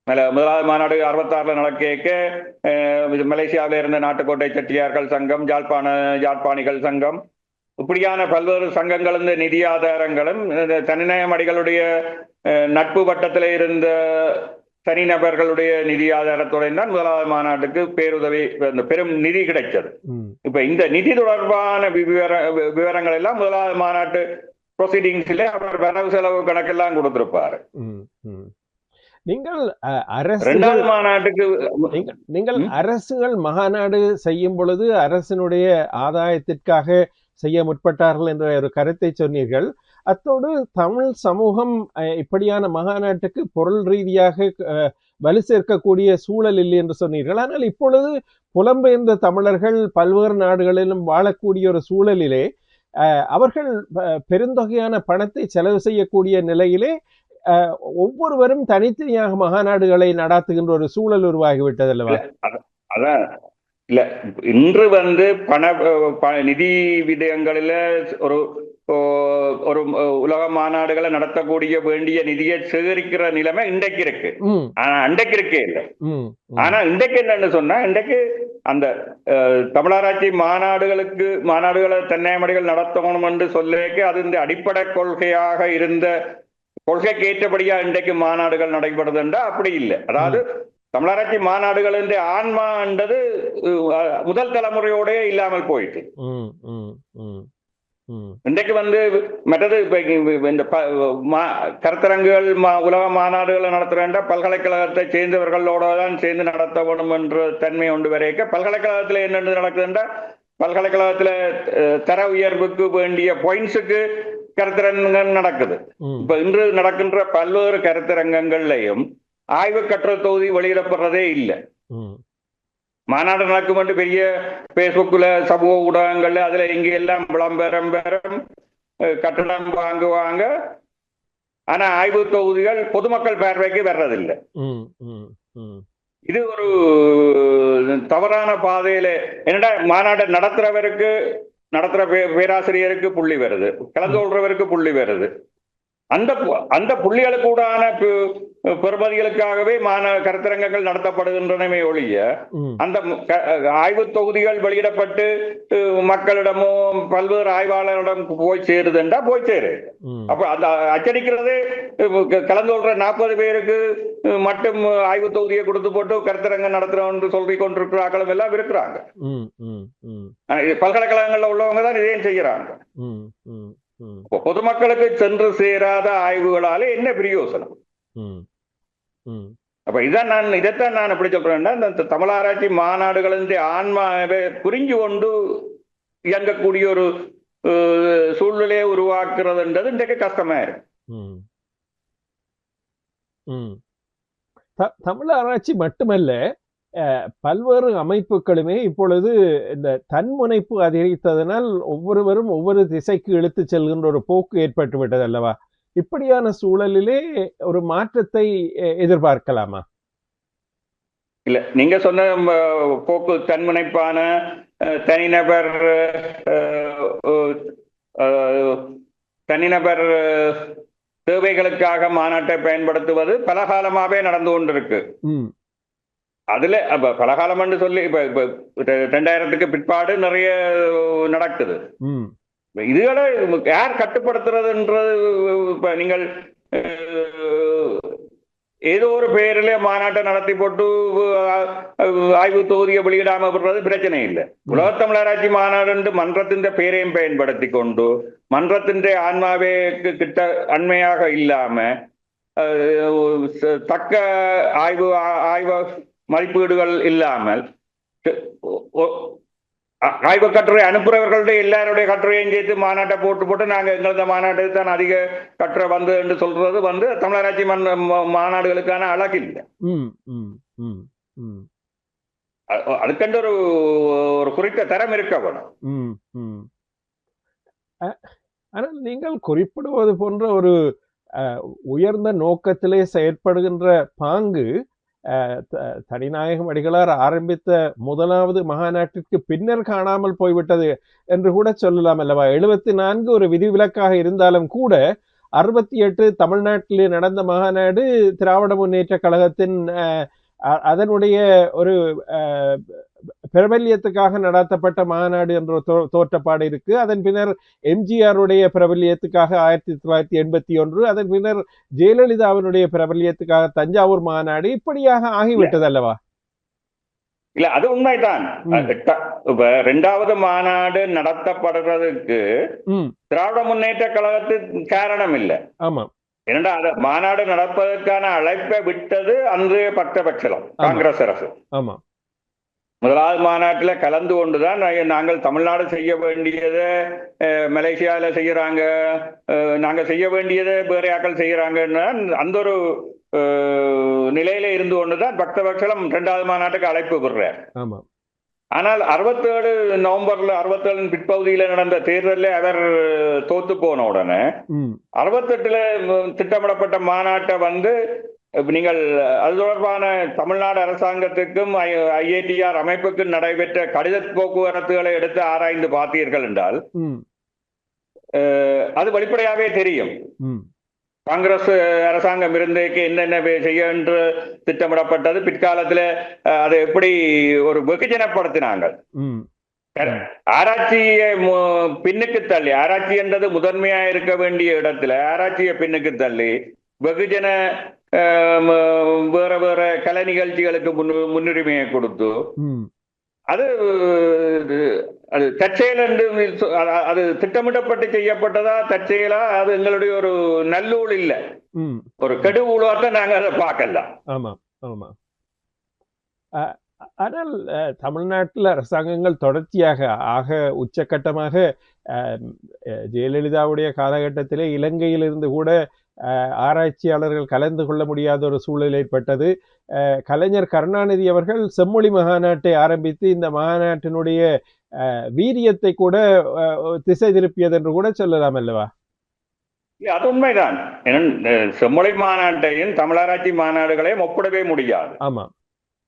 S2: 1வது மாநாடு 66ல நடக்க மலேசியாவில் இருந்த நாட்டுக்கோட்டை செட்டியார்கள் சங்கம், யாழ்ப்பாணிகள் சங்கம், இப்படியான பல்வேறு சங்கங்களும் நிதி ஆதாரங்களும் தனிநயம் அடிகளுடைய நட்பு வட்டத்தில் இருந்த தனிநபர்களுடைய நிதி ஆதாரத்துடன் தான் 1வது மாநாட்டுக்கு பேருதவி பெரும் நிதி கிடைச்சது. இப்ப இந்த நிதி தொடர்பான விவரங்கள் எல்லாம் 1வது மாநாட்டு ப்ரொசீடிங்ஸ்ல அவர் வரவு செலவு கணக்கெல்லாம் கொடுத்திருப்பாரு.
S1: நீங்கள் அரசுகள் மாநாடு செய்யும் பொழுது அரசினுடைய ஆதாயத்திற்காக செய்ய முற்பட்டார்கள் என்ற ஒரு கருத்தை சொன்னீர்கள். அத்தோடு தமிழ் சமூகம் இப்படியான மாநாட்டுக்கு பொருள் ரீதியாக வலு சேர்க்கக்கூடிய சூழல் இல்லை என்று சொன்னீர்கள். ஆனால் இப்பொழுது புலம்பெயர்ந்த தமிழர்கள் பல்வேறு நாடுகளிலும் வாழக்கூடிய ஒரு சூழலிலே அவர்கள் பெருந்தொகையான பணத்தை செலவு செய்யக்கூடிய நிலையிலே ஒவ்வொருவரும் தனித்தனியாக மாநாடுகளை நடாத்துகின்ற ஒரு சூழல் உருவாகிவிட்டது அல்லவா?
S2: அதான் இல்ல, இன்று நிதி விடயங்களில ஒரு உலக மாநாடுகளை நடத்தக்கூடிய வேண்டிய நிதியை சேகரிக்கிற நிலைமை இன்றைக்கு இருக்கு. ஆனா அன்றைக்கு இருக்கே இல்லை. ஆனா இன்றைக்கு என்னன்னு சொன்னா, இன்றைக்கு அந்த தமிழராட்சி மாநாடுகளை தென்னைமடிகள் நடத்தணும் என்று சொல்லிக்க அது இந்த அடிப்படை கொள்கையாக இருந்த கொள்கைக்கு ஏற்றபடியா இன்றைக்கு மாநாடுகள் நடைபெறுது என்றா அப்படி இல்லை. அதாவது தமிழராட்சி மாநாடுகள் என்ற ஆன்மா என்றது முதல் தலைமுறையோட இல்லாமல் போயிட்டு இன்றைக்கு மற்றது இந்த கருத்தரங்குகள் உலக மாநாடுகளை நடத்துறேன்டா பல்கலைக்கழகத்தை சேர்ந்தவர்களோட தான் சேர்ந்து நடத்த வேணும் என்ற தன்மை ஒன்று வரைக்க பல்கலைக்கழகத்துல என்னென்ன நடக்குதுன்றா பல்கலைக்கழகத்துல தர உயர்வுக்கு வேண்டிய பாயிண்ட்ஸுக்கு கருத்தரங்கங்கள் நடக்குது. இப்ப இன்று நடக்கின்ற பல்வேறு கருத்தரங்கங்கள்லையும் ஆய்வு கற்றல் தொகுதி வெளியிடப்படுறதே இல்லை. மாநாடு நடக்கும் பெரிய பேஸ்புக்ல சமூக ஊடகங்கள்ல அதுல இங்க எல்லாம் விளம்பரம் கட்டணம் வாங்குவாங்க. ஆனா ஆய்வு தொகுதிகள் பொதுமக்கள் பார்வைக்கு வர்றதில்லை. இது ஒரு தவறான பாதையில. என்னடா மாநாட்டை நடத்துற பேராசிரியருக்கு புள்ளி வருது, கலந்து கொள்றவருக்கு புள்ளி வருது. அந்த புள்ளிகளுக்கூடான பெறுமதிகளுக்காகவே கருத்தரங்கங்கள் நடத்தப்படுகின்றனவே ஒழிய அந்த ஆய்வு தொகுதிகள் வெளியிடப்பட்டு மக்களிடமோ பல்வேறு ஆய்வாளரிடம் போய் சேருதுன்றா போய் சேரு. அப்ப அந்த அச்சடிக்கிறதே கலந்து கொள்ற 40 பேருக்கு மட்டும் ஆய்வு தொகுதியை கொடுத்து போட்டு கருத்தரங்கம் நடத்துறோம் என்று சொல்லிக் கொண்டிருக்கிற ஆக்களும் எல்லாம் இருக்கிறாங்க. பல்கலைக்கழகங்கள்ல உள்ளவங்க தான் இதையும் செய்யறாங்க. பொதுமக்களுக்கு சென்று சேராத ஆய்வுகளால என்ன பிரயோசனம்? அப்ப இதைத்தான் நான் எப்படி சொல்றேன்னா, இந்த தமிழ் ஆராய்ச்சி மாநாடுகளின் ஆன்மாவை புரிஞ்சு கொண்டு இயங்கக்கூடிய ஒரு சூழ்நிலையை உருவாக்குறதுன்றது இன்றைக்கு கஷ்டமா இருக்கு.
S1: தமிழ் ஆராய்ச்சி மட்டுமல்ல, பல்வேறு அமைப்புகளுமே இப்பொழுது இந்த தன்முனைப்பு அதிகரித்ததனால் ஒவ்வொருவரும் ஒவ்வொரு திசைக்கு இழுத்து செல்கின்ற ஒரு போக்கு ஏற்பட்டு விட்டது அல்லவா? இப்படியான சூழலிலே ஒரு மாற்றத்தை எதிர்பார்க்கலாமா?
S2: இல்ல, நீங்க சொன்ன போக்கு தன்முனைப்பான தனிநபர் தேவைகளுக்காக மாநாட்டை பயன்படுத்துவது பலகாலமாவே நடந்து கொண்டிருக்கு. அதுல பலகாலம் என்று சொல்லி இப்ப 2000க்கு பிற்பாடு நிறைய நடக்குது. இதுகளை யார் கட்டுப்படுத்துறதுன்றது, இப்ப நீங்கள் ஏதோ ஒரு பெயரிலே மாநாட்டை நடத்தி போட்டு ஆய்வு தொகுதியை வெளியிடாம விடுறது பிரச்சனை இல்லை. உலகத்தமிழ் ஆராய்ச்சி மாநாடு மன்றத்தின் பெயரையும் பயன்படுத்தி கொண்டு மன்றத்தின் ஆன்மாவே கிட்ட அண்மையாக இல்லாம தக்க ஆய்வு மதிப்பீடுகள் இல்லாமல் ஆய்வு கட்டுரை அனுப்புறவர்களுடைய எல்லாருடைய கட்டுரையும் சேர்த்து மாநாட்டை போட்டு நாங்க எங்களது மாநாட்டுக்கு தான் அதிக கட்டுரை வந்து என்று சொல்றது தமிழராட்சி மாநாடுகளுக்கான அழகு இல்லை. அதுக்கென்று ஒரு குறித்த தரம் இருக்க வேணும்.
S1: ஆனால் நீங்கள் குறிப்பிடுவது போன்ற ஒரு உயர்ந்த நோக்கத்திலே செயற்படுகின்ற பாங்கு தனிநாயகம் அடிகளார் ஆரம்பித்த முதலாவது மகாநாட்டிற்கு பின்னர் காணாமல் போய்விட்டது என்று கூட சொல்லலாம் அல்லவா? 74 ஒரு விதிவிலக்காக இருந்தாலும் கூட 68 தமிழ்நாட்டிலே நடந்த மகாநாடு திராவிட முன்னேற்ற கழகத்தின் அதனுடைய ஒரு பிரபல்யத்துக்காக நடத்தப்பட்ட மாநாடு என்ற தோற்றப்பாடு இருக்கு. அதன் பின்னர் எம்ஜிஆருடைய பிரபல்யத்துக்காக 1981, அதன் பின்னர் ஜெயலலிதாவினுடைய பிரபல்யத்துக்காக தஞ்சாவூர் மாநாடு, இப்படியாக ஆகிவிட்டது அல்லவா?
S2: இல்ல, அது உண்மைதான். இரண்டாவது மாநாடு நடத்தப்படுறதுக்கு திராவிட முன்னேற்ற கழகத்தின் காரணம் இல்லை.
S1: ஆமா,
S2: ஏனென்றா மாநாடு நடப்பதற்கான அழைப்பை விட்டது அன்றைய பக்தபட்சம் காங்கிரஸ் அரசு.
S1: ஆமா,
S2: முதலாவது மாநாட்டில் கலந்து கொண்டுதான் நாங்கள் தமிழ்நாடு செய்ய வேண்டியதை மலேசியாவில் செய்யறாங்க, நாங்க செய்ய வேண்டியதை வேற ஆக்கள் செய்யறாங்கன்னா அந்த ஒரு நிலையில இருந்து கொண்டுதான் பக்தபட்சம் 2வது மாநாட்டுக்கு அழைப்பு விடுறார். ஆனால் 67 நவம்பர்ல 67 பிற்பகுதியில நடந்த தேர்தலில் அவர் தோத்து போன உடனே 68ல திட்டமிடப்பட்ட மாநாட்டை நீங்கள் அது தொடர்பான தமிழ்நாடு அரசாங்கத்துக்கும் ஐஏடிஆர் அமைப்புக்கும் நடைபெற்ற கடித போக்குவரத்துகளை எடுத்து ஆராய்ந்து பார்த்தீர்கள் என்றால் அது வெளிப்படையாவே தெரியும். காங்கிரஸ் அரசாங்கம் இருந்தேக்கு என்னென்ன செய்ய என்று திட்டமிடப்பட்டது, பிற்காலத்துல அதை எப்படி ஒரு வெகுஜனப்படுத்தினாங்க. ஆராய்ச்சியை பின்னுக்கு தள்ளி, ஆராய்ச்சி என்றது முதன்மையா இருக்க வேண்டிய இடத்துல ஆராய்ச்சியை பின்னுக்கு தள்ளி வெகுஜன வேற வேற கலை நிகழ்ச்சிகளுக்கு முன்னுரிமையை கொடுத்து அது தற்செயல் என்று அது திட்டமிடப்பட்டு செய்யப்பட்டதா தற்செயலா அது எங்களுடைய ஒரு நல்லூழ் இல்ல, ஒரு கெடு ஊழாக நாங்க அதை பார்க்கலாம்.
S1: ஆமா ஆமா. ஆனால் தமிழ்நாட்டில் அரசாங்கங்கள் தொடர்ச்சியாக உச்சகட்டமாக ஜெயலலிதாவுடைய காலகட்டத்திலே இலங்கையிலிருந்து கூட ஆராய்ச்சியாளர்கள் கலந்து கொள்ள முடியாத ஒரு சூழல் ஏற்பட்டது. கலைஞர் கருணாநிதி அவர்கள் செம்மொழி மகாநாட்டை ஆரம்பித்து இந்த மகாநாட்டினுடைய வீரியத்தை கூட திசை திருப்பியது என்று கூட சொல்லலாம் அல்லவா?
S2: அது உண்மைதான். செம்மொழி மாநாட்டையும் தமிழராட்சி மாநாடுகளையும் ஒப்பிடவே முடியாது.
S1: ஆமா,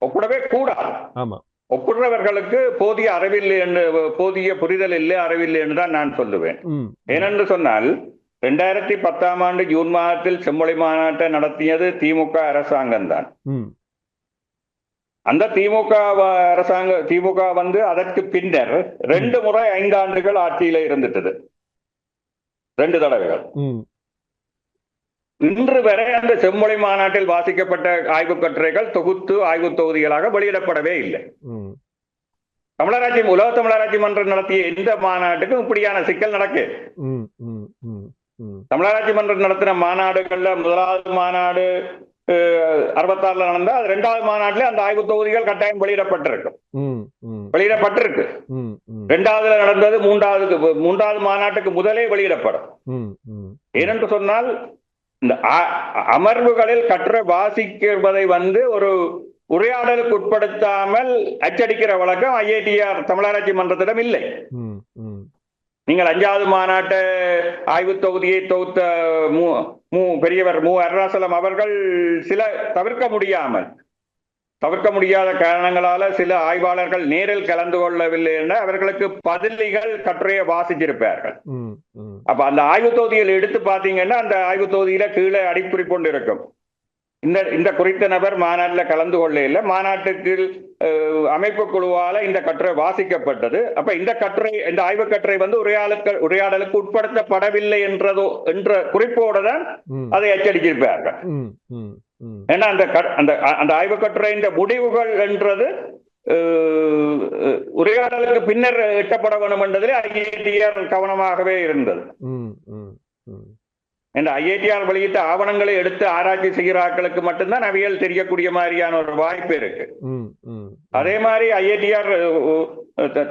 S2: ஒப்பிடவே கூடாது.
S1: ஆமா.
S2: ஒப்பிடுறவர்களுக்கு போதிய அறிவில்லை என்று, போதிய புரிதல் இல்லை, அறிவில்லை என்று தான் நான் சொல்லுவேன். ஏனென்று சொன்னால் 2010ஆம் ஆண்டு ஜூன் மாதத்தில் செம்மொழி மாநாட்டை நடத்தியது திமுக அரசாங்கம் தான். அந்த திமுக வந்து அதற்கு பின்னர் 2 முறை 5 ஆண்டுகள் ஆட்சியில இருந்துட்டது, 2 தடவைகள். இன்று வரை அந்த செம்மொழி மாநாட்டில் வாசிக்கப்பட்ட ஆய்வு கட்டுரைகள் தொகுத்து ஆய்வு தொகுதிகளாக வெளியிடப்படவே இல்லை. உலக தமிழராட்சி மன்றம் நடத்திய எந்த மாநாட்டுக்கும் இப்படியான சிக்கல் நடக்கு. தமிழராட்சி மன்றம் நடத்தின மாநாடுகள்ல முதலாவது மாநாடு 66 நடந்தா, அது 2வது மாநாட்டிலே அந்த ஆய்வு தொகுதிகள் கட்டாயம் வெளியிடப்பட்டிருக்கு. 2வதுல நடந்தது 3வது மாநாட்டுக்கு முதலே வெளியிடப்படும். ஏனென்று சொன்னால் இந்த அமர்வுகளில் கட்டுரை வாசிக்கிறதை வந்து ஒரு உரையாடலுக்கு உட்படுத்தாமல் அச்சடிக்கிற வழக்கம் ஐஐடிஆர் தமிழராட்சி மன்றத்திடம் இல்லை. நீங்கள் 5வது மாநாட்டு ஆய்வு தொகுதியை தொகுத்த பெரியவர் அருணாசலம் அவர்கள் சில தவிர்க்க முடியாத காரணங்களால சில ஆய்வாளர்கள் நேரில் கலந்து கொள்ளவில்லை என அவர்களுக்கு பதிலிகள் கட்டுரையை வாசிச்சிருப்பார்கள். அப்ப அந்த ஆய்வு தொகுதியில் எடுத்து பாத்தீங்கன்னா அந்த ஆய்வு தொகுதியில கீழே அடிக்குறிப்பு கொண்டு இருக்கும், இந்த குறித்த நபர் மாநாட்டில் கலந்து கொள்ள இல்லை, மாநாட்டுக்கு அமைப்பு குழுவால இந்த கட்டுரை வாசிக்கப்பட்டது. அப்ப இந்த ஆய்வு கட்டுரை வந்து உரையாடலுக்கு உட்படுத்தப்படவில்லை என்ற குறிப்போடு தான் அதை அச்சடிச்சிருப்பார்கள். ஏன்னா அந்த ஆய்வு கட்டுரை இந்த முடிவுகள் என்றது உரையாடலுக்கு பின்னர் எட்டப்பட வேண்டும் என்றதில் ஐஐடிஆர் கவனமாகவே இருந்தது. ஐஐடிஆர் வெளியிட்ட ஆவணங்களை எடுத்து ஆராய்ச்சி செய்கிற ஆட்களுக்கு மட்டும்தான் அவைகள் தெரியக்கூடிய மாதிரியான ஒரு வாய்ப்பு இருக்கு. அதே மாதிரி ஐஐடிஆர்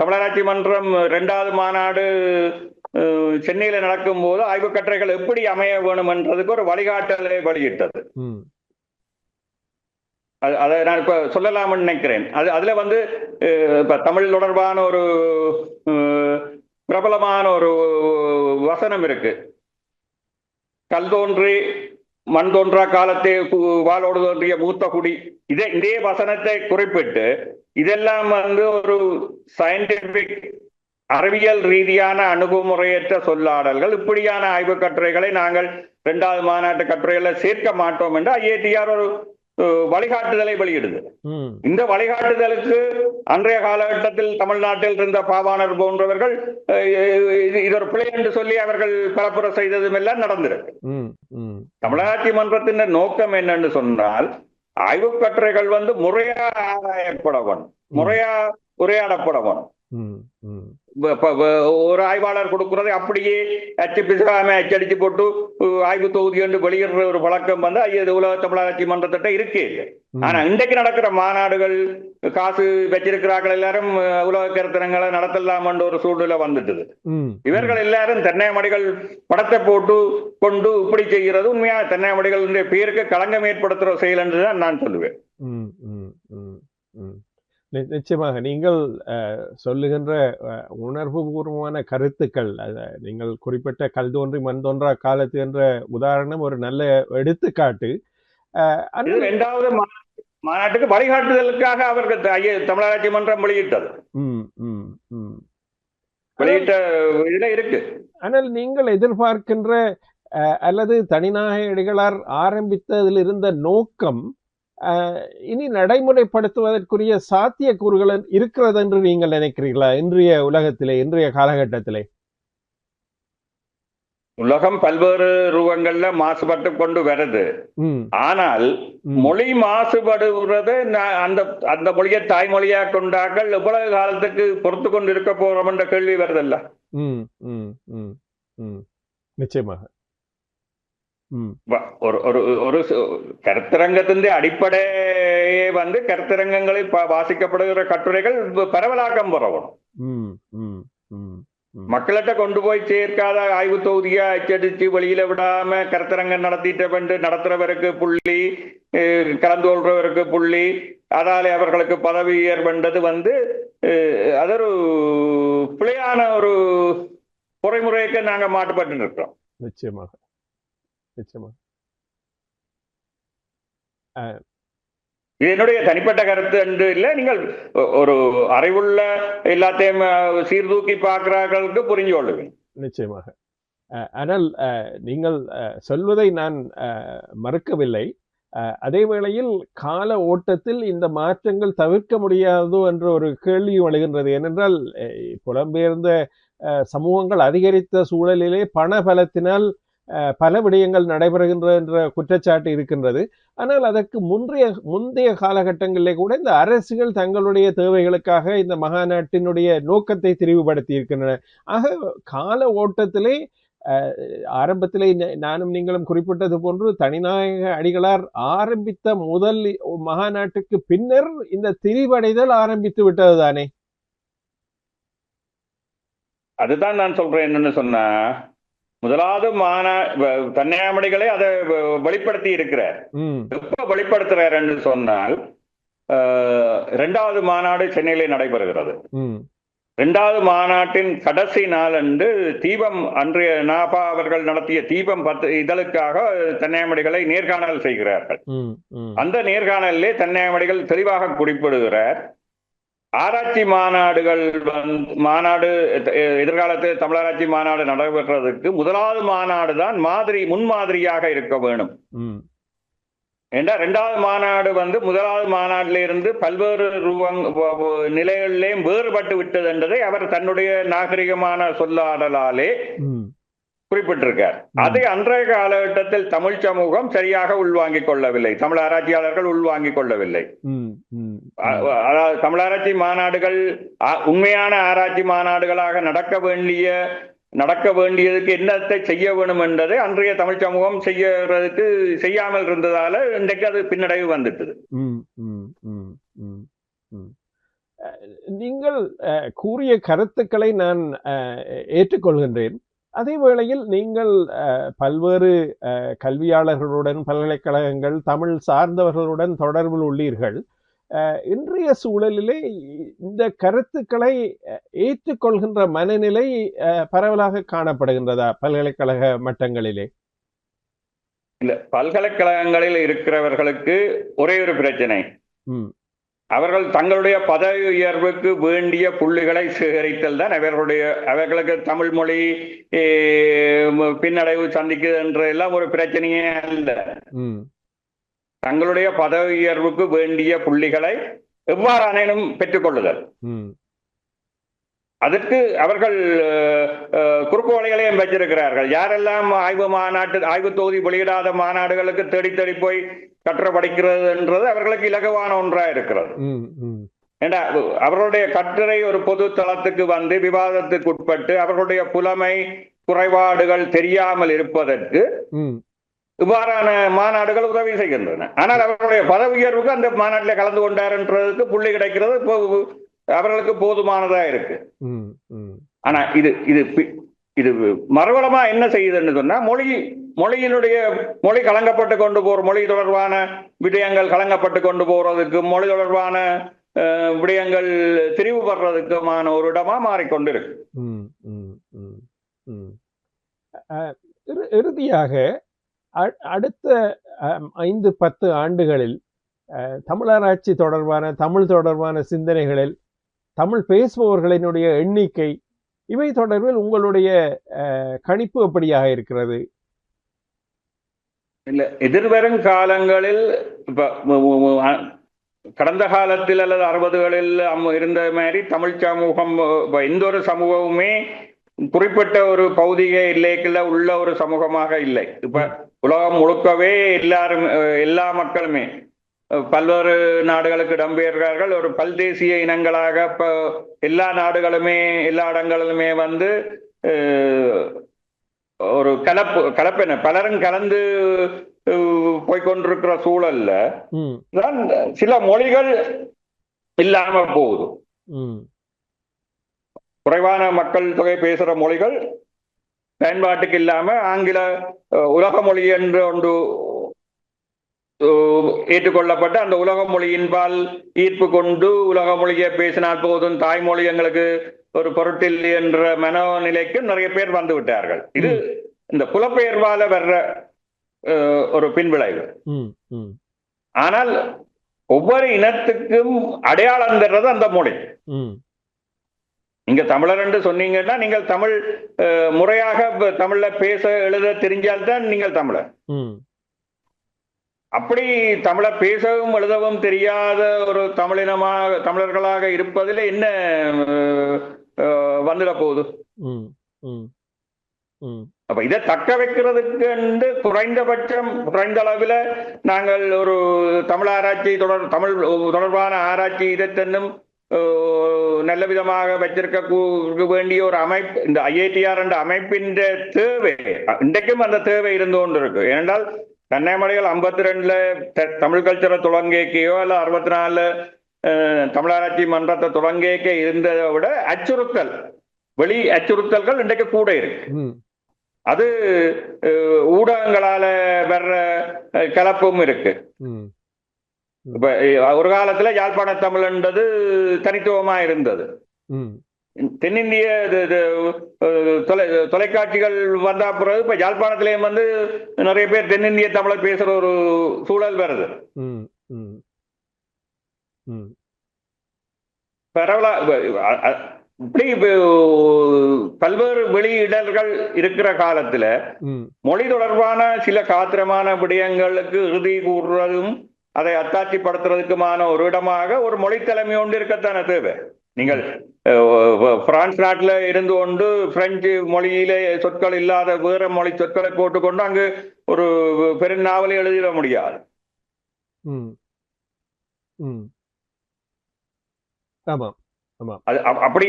S2: தமிழராட்சி மன்றம் 2வது மாநாடு சென்னையில நடக்கும் போது ஆய்வு கட்டுரைகள் எப்படி அமைய வேணும் என்றதுக்கு ஒரு வழிகாட்டலை வெளியிட்டது. அதை நான் இப்ப சொல்லலாம்னு நினைக்கிறேன். அதுல வந்து இப்ப தமிழ் தொடர்பான ஒரு பிரபலமான ஒரு வசனம் இருக்கு, கல் தோன்றி மண் தோன்றா காலத்தை வாளோடு தோன்றிய மூத்த குடி. இதே வசனத்தை குறிப்பிட்டு இதெல்லாம் வந்து ஒரு சயின்டிபிக் அறிவியல் ரீதியான அணுகுமுறையற்ற சொல்லாடல்கள், இப்படியான ஆய்வு கட்டுரைகளை நாங்கள் 2வது மாநாட்டு கட்டுரைகளை சேர்க்க மாட்டோம் என்று ஐஐடிஆர் ஒரு வழிகாட்டுதலை வெளியிடுது. இந்த வழிகாட்டுதலுக்கு அன்றைய காலகட்டத்தில் தமிழ்நாட்டில் இருந்த பாவாணர் போன்றவர்கள் இது ஒரு பிழை என்று சொல்லி அவர்கள் பரப்புரை செய்ததும் எல்லாம் நடந்திருக்கு. தமிழராட்சி மன்றத்தின் நோக்கம் என்னன்னு சொன்னால் ஆய்வு கட்டுரைகள் வந்து முறையா ஆராயப்படவன், முறையா உரையாடப்படவன். ஒரு ஆய்வாளர் கொடுக்கிறதை அப்படியே அச்சடிச்சு போட்டு ஆய்வு தொகுதி என்று வெளியிடுற ஒரு பழக்கம் வந்து உலக தமிழராட்சி மன்றத்திட்ட இருக்கே இல்லை. ஆனா இன்றைக்கு நடக்கிற மாநாடுகள் காசு வச்சிருக்கிறார்கள் எல்லாரும் உலக கருத்தரங்களை நடத்தலாம் என்ற ஒரு சூழ்நிலை வந்துட்டுது. இவர்கள் எல்லாரும் தென்னைமடிகள் படத்தை போட்டு கொண்டு இப்படி செய்கிறது உண்மையா தென்னைமடிகளுடைய பேருக்கு களங்கம் ஏற்படுத்துற செயல் என்றுதான் நான் சொல்லுவேன்.
S1: நிச்சயமாக நீங்கள் சொல்லுகின்ற உணர்வு பூர்வமான கருத்துக்கள், நீங்கள் குறிப்பிட்ட கல் தோன்றி மண் தோன்றா காலத்து என்ற உதாரணம் ஒரு நல்ல எடுத்துக்காட்டு.
S2: 2வது மாநாட்டுக்கு வழிகாட்டுதலுக்காக அவர்கள் தமிழராட்சி மன்றம் வெளியிட்ட இதுல இருக்கு.
S1: ஆனால் நீங்கள் எதிர்பார்க்கின்ற அல்லது தனிநாயகடிகளார் ஆரம்பித்ததில் இருந்த நோக்கம் இனி நடைமுறைப்படுத்துவதற்குரிய சாத்தியக்கூறுகள் இருக்கிறது என்று நீங்கள் நினைக்கிறீர்களா? இன்றைய உலகத்திலே, இன்றைய காலகட்டத்திலே
S2: உலகம் பல்வேறு ரூபங்கள்ல மாசுபட்டு கொண்டு வருது. ஆனால் மொழி மாசுபடுகிறது, அந்த மொழியை தாய்மொழியா கொண்டார்கள் எவ்வளவு காலத்துக்கு பொறுத்து கொண்டு இருக்க போறோம் என்ற கேள்வி வருதல்ல.
S1: நிச்சயமாக
S2: ஒரு கருத்தரங்கத்தின் அடிப்படையே வந்து கருத்தரங்கங்களில் வாசிக்கப்படுகிற கட்டுரைகள் பரவலாக்கம் பெறணும். மக்கள்கிட்ட கொண்டு போய் சேர்க்காத ஆய்வு தொகுதியா அச்சடிச்சு வெளியில விடாம கருத்தரங்கம் நடத்துறவருக்கு புள்ளி, கலந்து கொள்றவருக்கு புள்ளி, அதாலே அவர்களுக்கு பதவி உயர்வென்றது வந்து அது ஒரு பிழையான ஒரு பொறைமுறைக்கு நாங்க மாட்டுப்பட்டு இருக்கிறோம்.
S1: நிச்சயமாக நிச்சயமாக.
S2: இது என்னுடைய தனிப்பட்ட கருத்து என்று இல்லை. நீங்கள் ஒரு அறிவுள்ள எல்லாத்தையும் சீர்தூக்கி பார்க்கிறார்களுக்கு புரிஞ்சு கொள்ளுவேன்.
S1: நிச்சயமாக. ஆனால் நீங்கள் சொல்வதை நான் மறுக்கவில்லை. அதே வேளையில் கால ஓட்டத்தில் இந்த மாற்றங்கள் தவிர்க்க முடியாதோ என்ற ஒரு கேள்வியும் எழுகின்றது. ஏனென்றால் புலம்பெயர்ந்த சமூகங்கள் அதிகரித்த சூழலிலே பண பலத்தினால் பல விடயங்கள் நடைபெறுகின்ற என்ற குற்றச்சாட்டு இருக்கின்றது. ஆனால் அதற்கு முந்தைய காலகட்டங்களிலே கூட இந்த அரசுகள் தங்களுடைய தேவைகளுக்காக இந்த மகாநாட்டினுடைய நோக்கத்தை தெரிவுபடுத்தி இருக்கின்றன. ஆக கால ஓட்டத்திலே ஆரம்பத்திலே நானும் நீங்களும் குறிப்பிட்டது போன்று தனிநாயக அடிகளார் ஆரம்பித்த முதல் மகாநாட்டுக்கு பின்னர் இந்த திரிவடைதல் ஆரம்பித்து விட்டது தானே?
S2: அதுதான் நான் சொல்றேன். என்னன்னு சொன்னா, முதலாவது தன்னையாமடிகளை அதை வெளிப்படுத்தி இருக்கிறார். எப்ப வெளிப்படுத்துறார் என்று சொன்னால், 2வது மாநாடு சென்னையிலே நடைபெறுகிறது. 2வது மாநாட்டின் கடைசி நாள் அன்று தீபம், அன்றைய நாபா அவர்கள் நடத்திய தீபம் 10 இதழுக்காக தன்னையாமடிகளை நேர்காணல் செய்கிறார்கள். அந்த நேர்காணலிலே தன்னையாமடிகள் தெளிவாக குறிப்பிடுகிறார், ஆராய்ச்சி மாநாடு எதிர்காலத்தில் தமிழராட்சி மாநாடு நடைபெற்றதுக்கு முதலாவது மாநாடு தான் முன்மாதிரியாக இருக்க வேணும். ஏன்னா 2வது மாநாடு முதலாவது மாநாட்டில இருந்து பல்வேறு நிலைகளிலேயும் வேறுபட்டு விட்டது என்பதை அவர் தன்னுடைய நாகரிகமான சொல்லாடலாலே குறிப்பிட்டிருக்கார். அதை அன்றைய காலகட்டத்தில் தமிழ் சமூகம் சரியாக உள்வாங்கிக் கொள்ளவில்லை, தமிழ் ஆராய்ச்சியாளர்கள் உள்வாங்கிக் கொள்ளவில்லை. தமிழராட்சி மாநாடுகள் உண்மையான ஆராய்ச்சி மாநாடுகளாக நடக்க வேண்டியதுக்கு என்னத்தை செய்ய வேணும் என்பதை அன்றைய தமிழ் சமூகம் செய்யாமல் இருந்ததால இன்றைக்கு அது பின்னடைவு வந்துட்டது.
S1: நீங்கள் கூறிய கருத்துக்களை நான் ஏற்றுக்கொள்கின்றேன். அதே வேளையில் நீங்கள் பல்வேறு கல்வியாளர்களுடன், பல்கலைக்கழகங்கள், தமிழ் சார்ந்தவர்களுடன் தொடர்பில் உள்ளீர்கள். இன்றைய சூழலிலே இந்த கருத்துக்களை ஏற்றுக்கொள்கின்ற மனநிலை பரவலாக காணப்படுகின்றதா பல்கலைக்கழக மட்டங்களிலே?
S2: இல்ல, பல்கலைக்கழகங்களில் இருக்கிறவர்களுக்கு ஒரே ஒரு பிரச்சனை, அவர்கள் தங்களுடைய பதவி உயர்வுக்கு வேண்டிய புள்ளிகளை சேகரித்தல் தான் அவர்களுக்கு தமிழ் மொழி பின்னடைவு சந்திக்குது என்ற எல்லாம் ஒரு பிரச்சனையே அல்ல. தங்களுடைய பதவி உயர்வுக்கு வேண்டிய புள்ளிகளை எவ்வாறானும் பெற்றுக்கொள்ளுதல், அதற்கு அவர்கள் குறுக்கு வழிகளையும் வச்சிருக்கிறார்கள். யாரெல்லாம் ஆய்வு தொகுதி வெளியிடாத மாநாடுகளுக்கு தேடி போய் கற்ற படிக்கிறது என்றது அவர்களுக்கு இலகுவான ஒன்றா இருக்கிறது. ஏண்டா அவர்களுடைய கட்டுரை ஒரு பொது தளத்துக்கு விவாதத்துக்கு உட்பட்டு அவர்களுடைய புலமை குறைபாடுகள் தெரியாமல் இருப்பதற்கு இவ்வாறான மாநாடுகள் உதவி செய்கின்றன. ஆனால் அவர்களுடைய பதவி உயர்வுக்கு அந்த மாநாட்டில் கலந்து கொண்டார்ன்றதுக்கு புள்ளி கிடைக்கிறது அவர்களுக்கு போதுமானதா இருக்கு. ஆனா இது மறுவளமா என்ன செய்யுதுன்னு சொன்னா, மொழி கலங்கப்பட்டு கொண்டு மொழி தொடர்பான விடயங்கள் கலங்கப்பட்டு கொண்டு போறதுக்கு, மொழி தொடர்பான விடயங்கள் திரிவுபடுறதுக்குமான ஒரு இடமா மாறிக்கொண்டு இருக்கு.
S1: இறுதியாக அடுத்த 5-10 ஆண்டுகளில் தமிழராட்சி தொடர்பான, தமிழ் தொடர்பான சிந்தனைகளில் தமிழ் பேசுபவர்களினுடைய எண்ணிக்கை, இவை தொடர்பில் உங்களுடைய கணிப்பு எப்படியாக இருக்கிறது?
S2: இல்ல, எதிர்வரும் காலங்களில் கடந்த காலத்தில் அல்லது 60களில் இருந்த மாதிரி தமிழ் சமூகம், எந்த ஒரு சமூகமுமே குறிப்பிட்ட ஒரு பௌதிக எல்லைக்குள்ள உள்ள ஒரு சமூகமாக இல்லை. இப்ப உலகம் முழுக்கவே எல்லா மக்களுமே பல்வேறு நாடுகளுக்கு இடம்பெயர்கிறார்கள். ஒரு பல்தேசிய இனங்களாக இப்ப எல்லா நாடுகளுமே எல்லா இடங்களிலுமே ஒரு கலப்பென பலரும் கலந்து போய்கொண்டிருக்கிற சூழல்ல தான் சில மொழிகள் இல்லாம போகுது. குறைவான மக்கள் தொகை பேசுற மொழிகள் பயன்பாட்டுக்கு இல்லாம ஆங்கில உலக மொழி என்று ஒன்று ஏற்றுக்கொள்ளப்பட்ட அந்த உலக மொழியின்பால் ஈர்ப்பு கொண்டு உலக மொழியை பேசினால் போதும், தாய்மொழி எங்களுக்கு ஒரு பொருட்டில்லை என்ற மனோநிலைக்கு நிறைய பேர் வந்து விட்டார்கள். இது இந்த புலப்பெயர்வால வர்ற ஒரு பின்விளைவு. ஆனால் ஒவ்வொரு இனத்துக்கும் அடையாளம் தர்றது அந்த மொழி. நீங்க தமிழர் என்று சொன்னீங்கன்னா நீங்கள் தமிழ் முறையாக தமிழ்ல பேச எழுத தெரிஞ்சால்தான் நீங்கள் தமிழர். அப்படி தமிழை பேசவும் எழுதவும் தெரியாத ஒரு தமிழர்களாக இருப்பதில் என்ன வந்துட போகுது? அப்ப இதை தக்க வைக்கிறதுக்கு குறைந்தபட்சம் குறைந்த அளவில் நாங்கள் ஒரு தமிழ் ஆராய்ச்சி தமிழ் தொடர்பான ஆராய்ச்சி இதைத்தன்னும் நல்ல விதமாக வச்சிருக்க வேண்டிய ஒரு அமைப்பு இந்த ஐஐடிஆர் என்ற அமைப்பின் தேவை இன்றைக்கும் அந்த தேவை இருந்து கொண்டு இருக்கு. ஏனென்றால் கன்னியாகுமரிகள் 52ல தமிழ் கல்ச்சரை தொடங்கியோ அல்ல 64 தமிழாராய்ச்சி மன்றத்தை தொடங்கியக்க இருந்ததை விட அச்சுறுத்தல், வெளி அச்சுறுத்தல்கள் இன்றைக்கு கூட இருக்கு. அது ஊடகங்களால வர்ற கலப்பும் இருக்கு. இப்ப ஒரு காலத்துல யாழ்ப்பாண தமிழ்ன்றது தனித்துவமா இருந்தது. தென்னிந்திய தொலைக்காட்சிகள் வந்த பிறகு இப்ப யாழ்ப்பாணத்திலேயும் வந்து நிறைய பேர் தென்னிந்திய தமிழர் பேசுற ஒரு சூழல் வருது. பரவலா இப்படி பல்வேறு வெளியிடல்கள் இருக்கிற காலத்துல மொழி தொடர்பான சில காத்திரமான விடயங்களுக்கு இறுதி கூறுறதும் அதை அத்தாட்சிப்படுத்துறதுக்குமான ஒரு இடமாக ஒரு மொழி தலைமை ஒன்று இருக்கத்தான தேவை. நீங்கள் பிரான்ஸ் நாட்டில் இருந்து கொண்டு பிரெஞ்சு மொழியிலே சொற்கள் இல்லாத வேற மொழி சொற்களை போட்டுக்கொண்டு அங்கு ஒரு பெருநாவலை எழுதிட முடியாது. அப்படி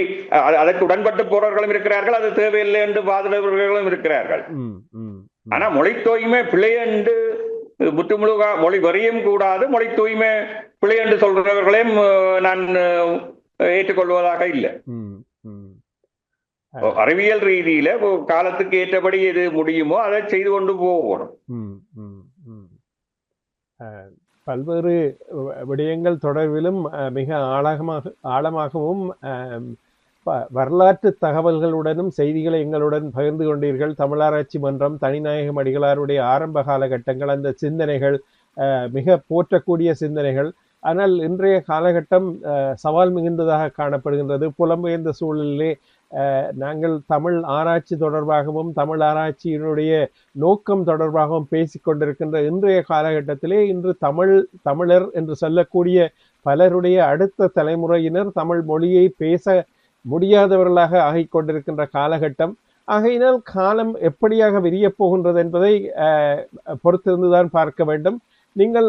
S2: அதற்கு உடன்பட்டு போறவர்களும் இருக்கிறார்கள், அது தேவையில்லை என்று வாதிடுபவர்களும் இருக்கிறார்கள். ஆனா மொழி தூய்மை பிழை என்று முற்றுமுழுக மொழி வரியும் கூடாது, மொழி தூய்மை பிழை என்று சொல்றவர்களையும் நான் ஏற்றுக்கொள்வதாக இல்லை. அறிவியல் ரீதியில காலத்துக்கு ஏற்றபடி எது முடியுமோ அதை செய்து கொண்டு போகணும்.
S1: பல்வேறு விடயங்கள் தொடர்பிலும் மிக ஆழமாகவும் வரலாற்று தகவல்களுடனும் செய்திகளை எங்களுடன் பகிர்ந்து கொண்டீர்கள். தமிழாராய்ச்சி மன்றம், தனிநாயகம் அடிகளாருடைய ஆரம்ப காலகட்டங்கள், அந்த சிந்தனைகள் மிக போற்றக்கூடிய சிந்தனைகள். ஆனால் இன்றைய காலகட்டம் சவால் மிகுந்ததாக காணப்படுகின்றது. புலம்பெயர்ந்த சூழலிலே நாங்கள் தமிழ் ஆராய்ச்சி தொடர்பாகவும் தமிழ் ஆராய்ச்சியினுடைய நோக்கம் தொடர்பாகவும் பேசிக்கொண்டிருக்கின்ற இன்றைய காலகட்டத்திலே இன்று தமிழர் என்று சொல்லக்கூடிய பலருடைய அடுத்த தலைமுறையினர் தமிழ் மொழியை பேச முடியாதவர்களாக ஆகிக் கொண்டிருக்கின்ற காலகட்டம். ஆகையினால் காலம் எப்படியாக விரியப் போகின்றது என்பதை பொறுத்திருந்துதான் பார்க்க வேண்டும். நீங்கள்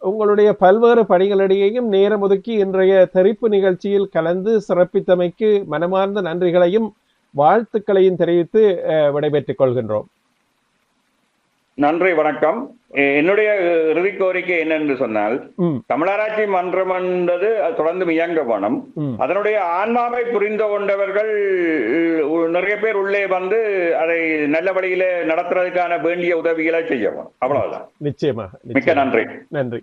S1: உங்களுடைய பல்வேறு பணிகளிடையேயும் நேரம் ஒதுக்கி இன்றைய தெரிப்பு நிகழ்ச்சியில் கலந்து சிறப்பித்தமைக்கு மனமார்ந்த நன்றிகளையும் வாழ்த்துக்களையும் தெரிவித்து விடைபெற்றுக் கொள்கின்றோம்.
S2: நன்றி, வணக்கம். என்னுடைய இறுதி கோரிக்கை என்னென்று சொன்னால், தமிழராட்சி மன்றம் என்பது தொடர்ந்து இயங்க வேணும். அதனுடைய ஆன்மாவை புரிந்து கொண்டவர்கள் நிறைய பேர் உள்ளே வந்து அதை நல்ல வழியில நடத்துறதுக்கான வேண்டிய உதவிகளை செய்ய வேணும். அவ்வளவுதான்.
S1: நிச்சயமாக.
S2: மிக்க நன்றி.
S1: நன்றி.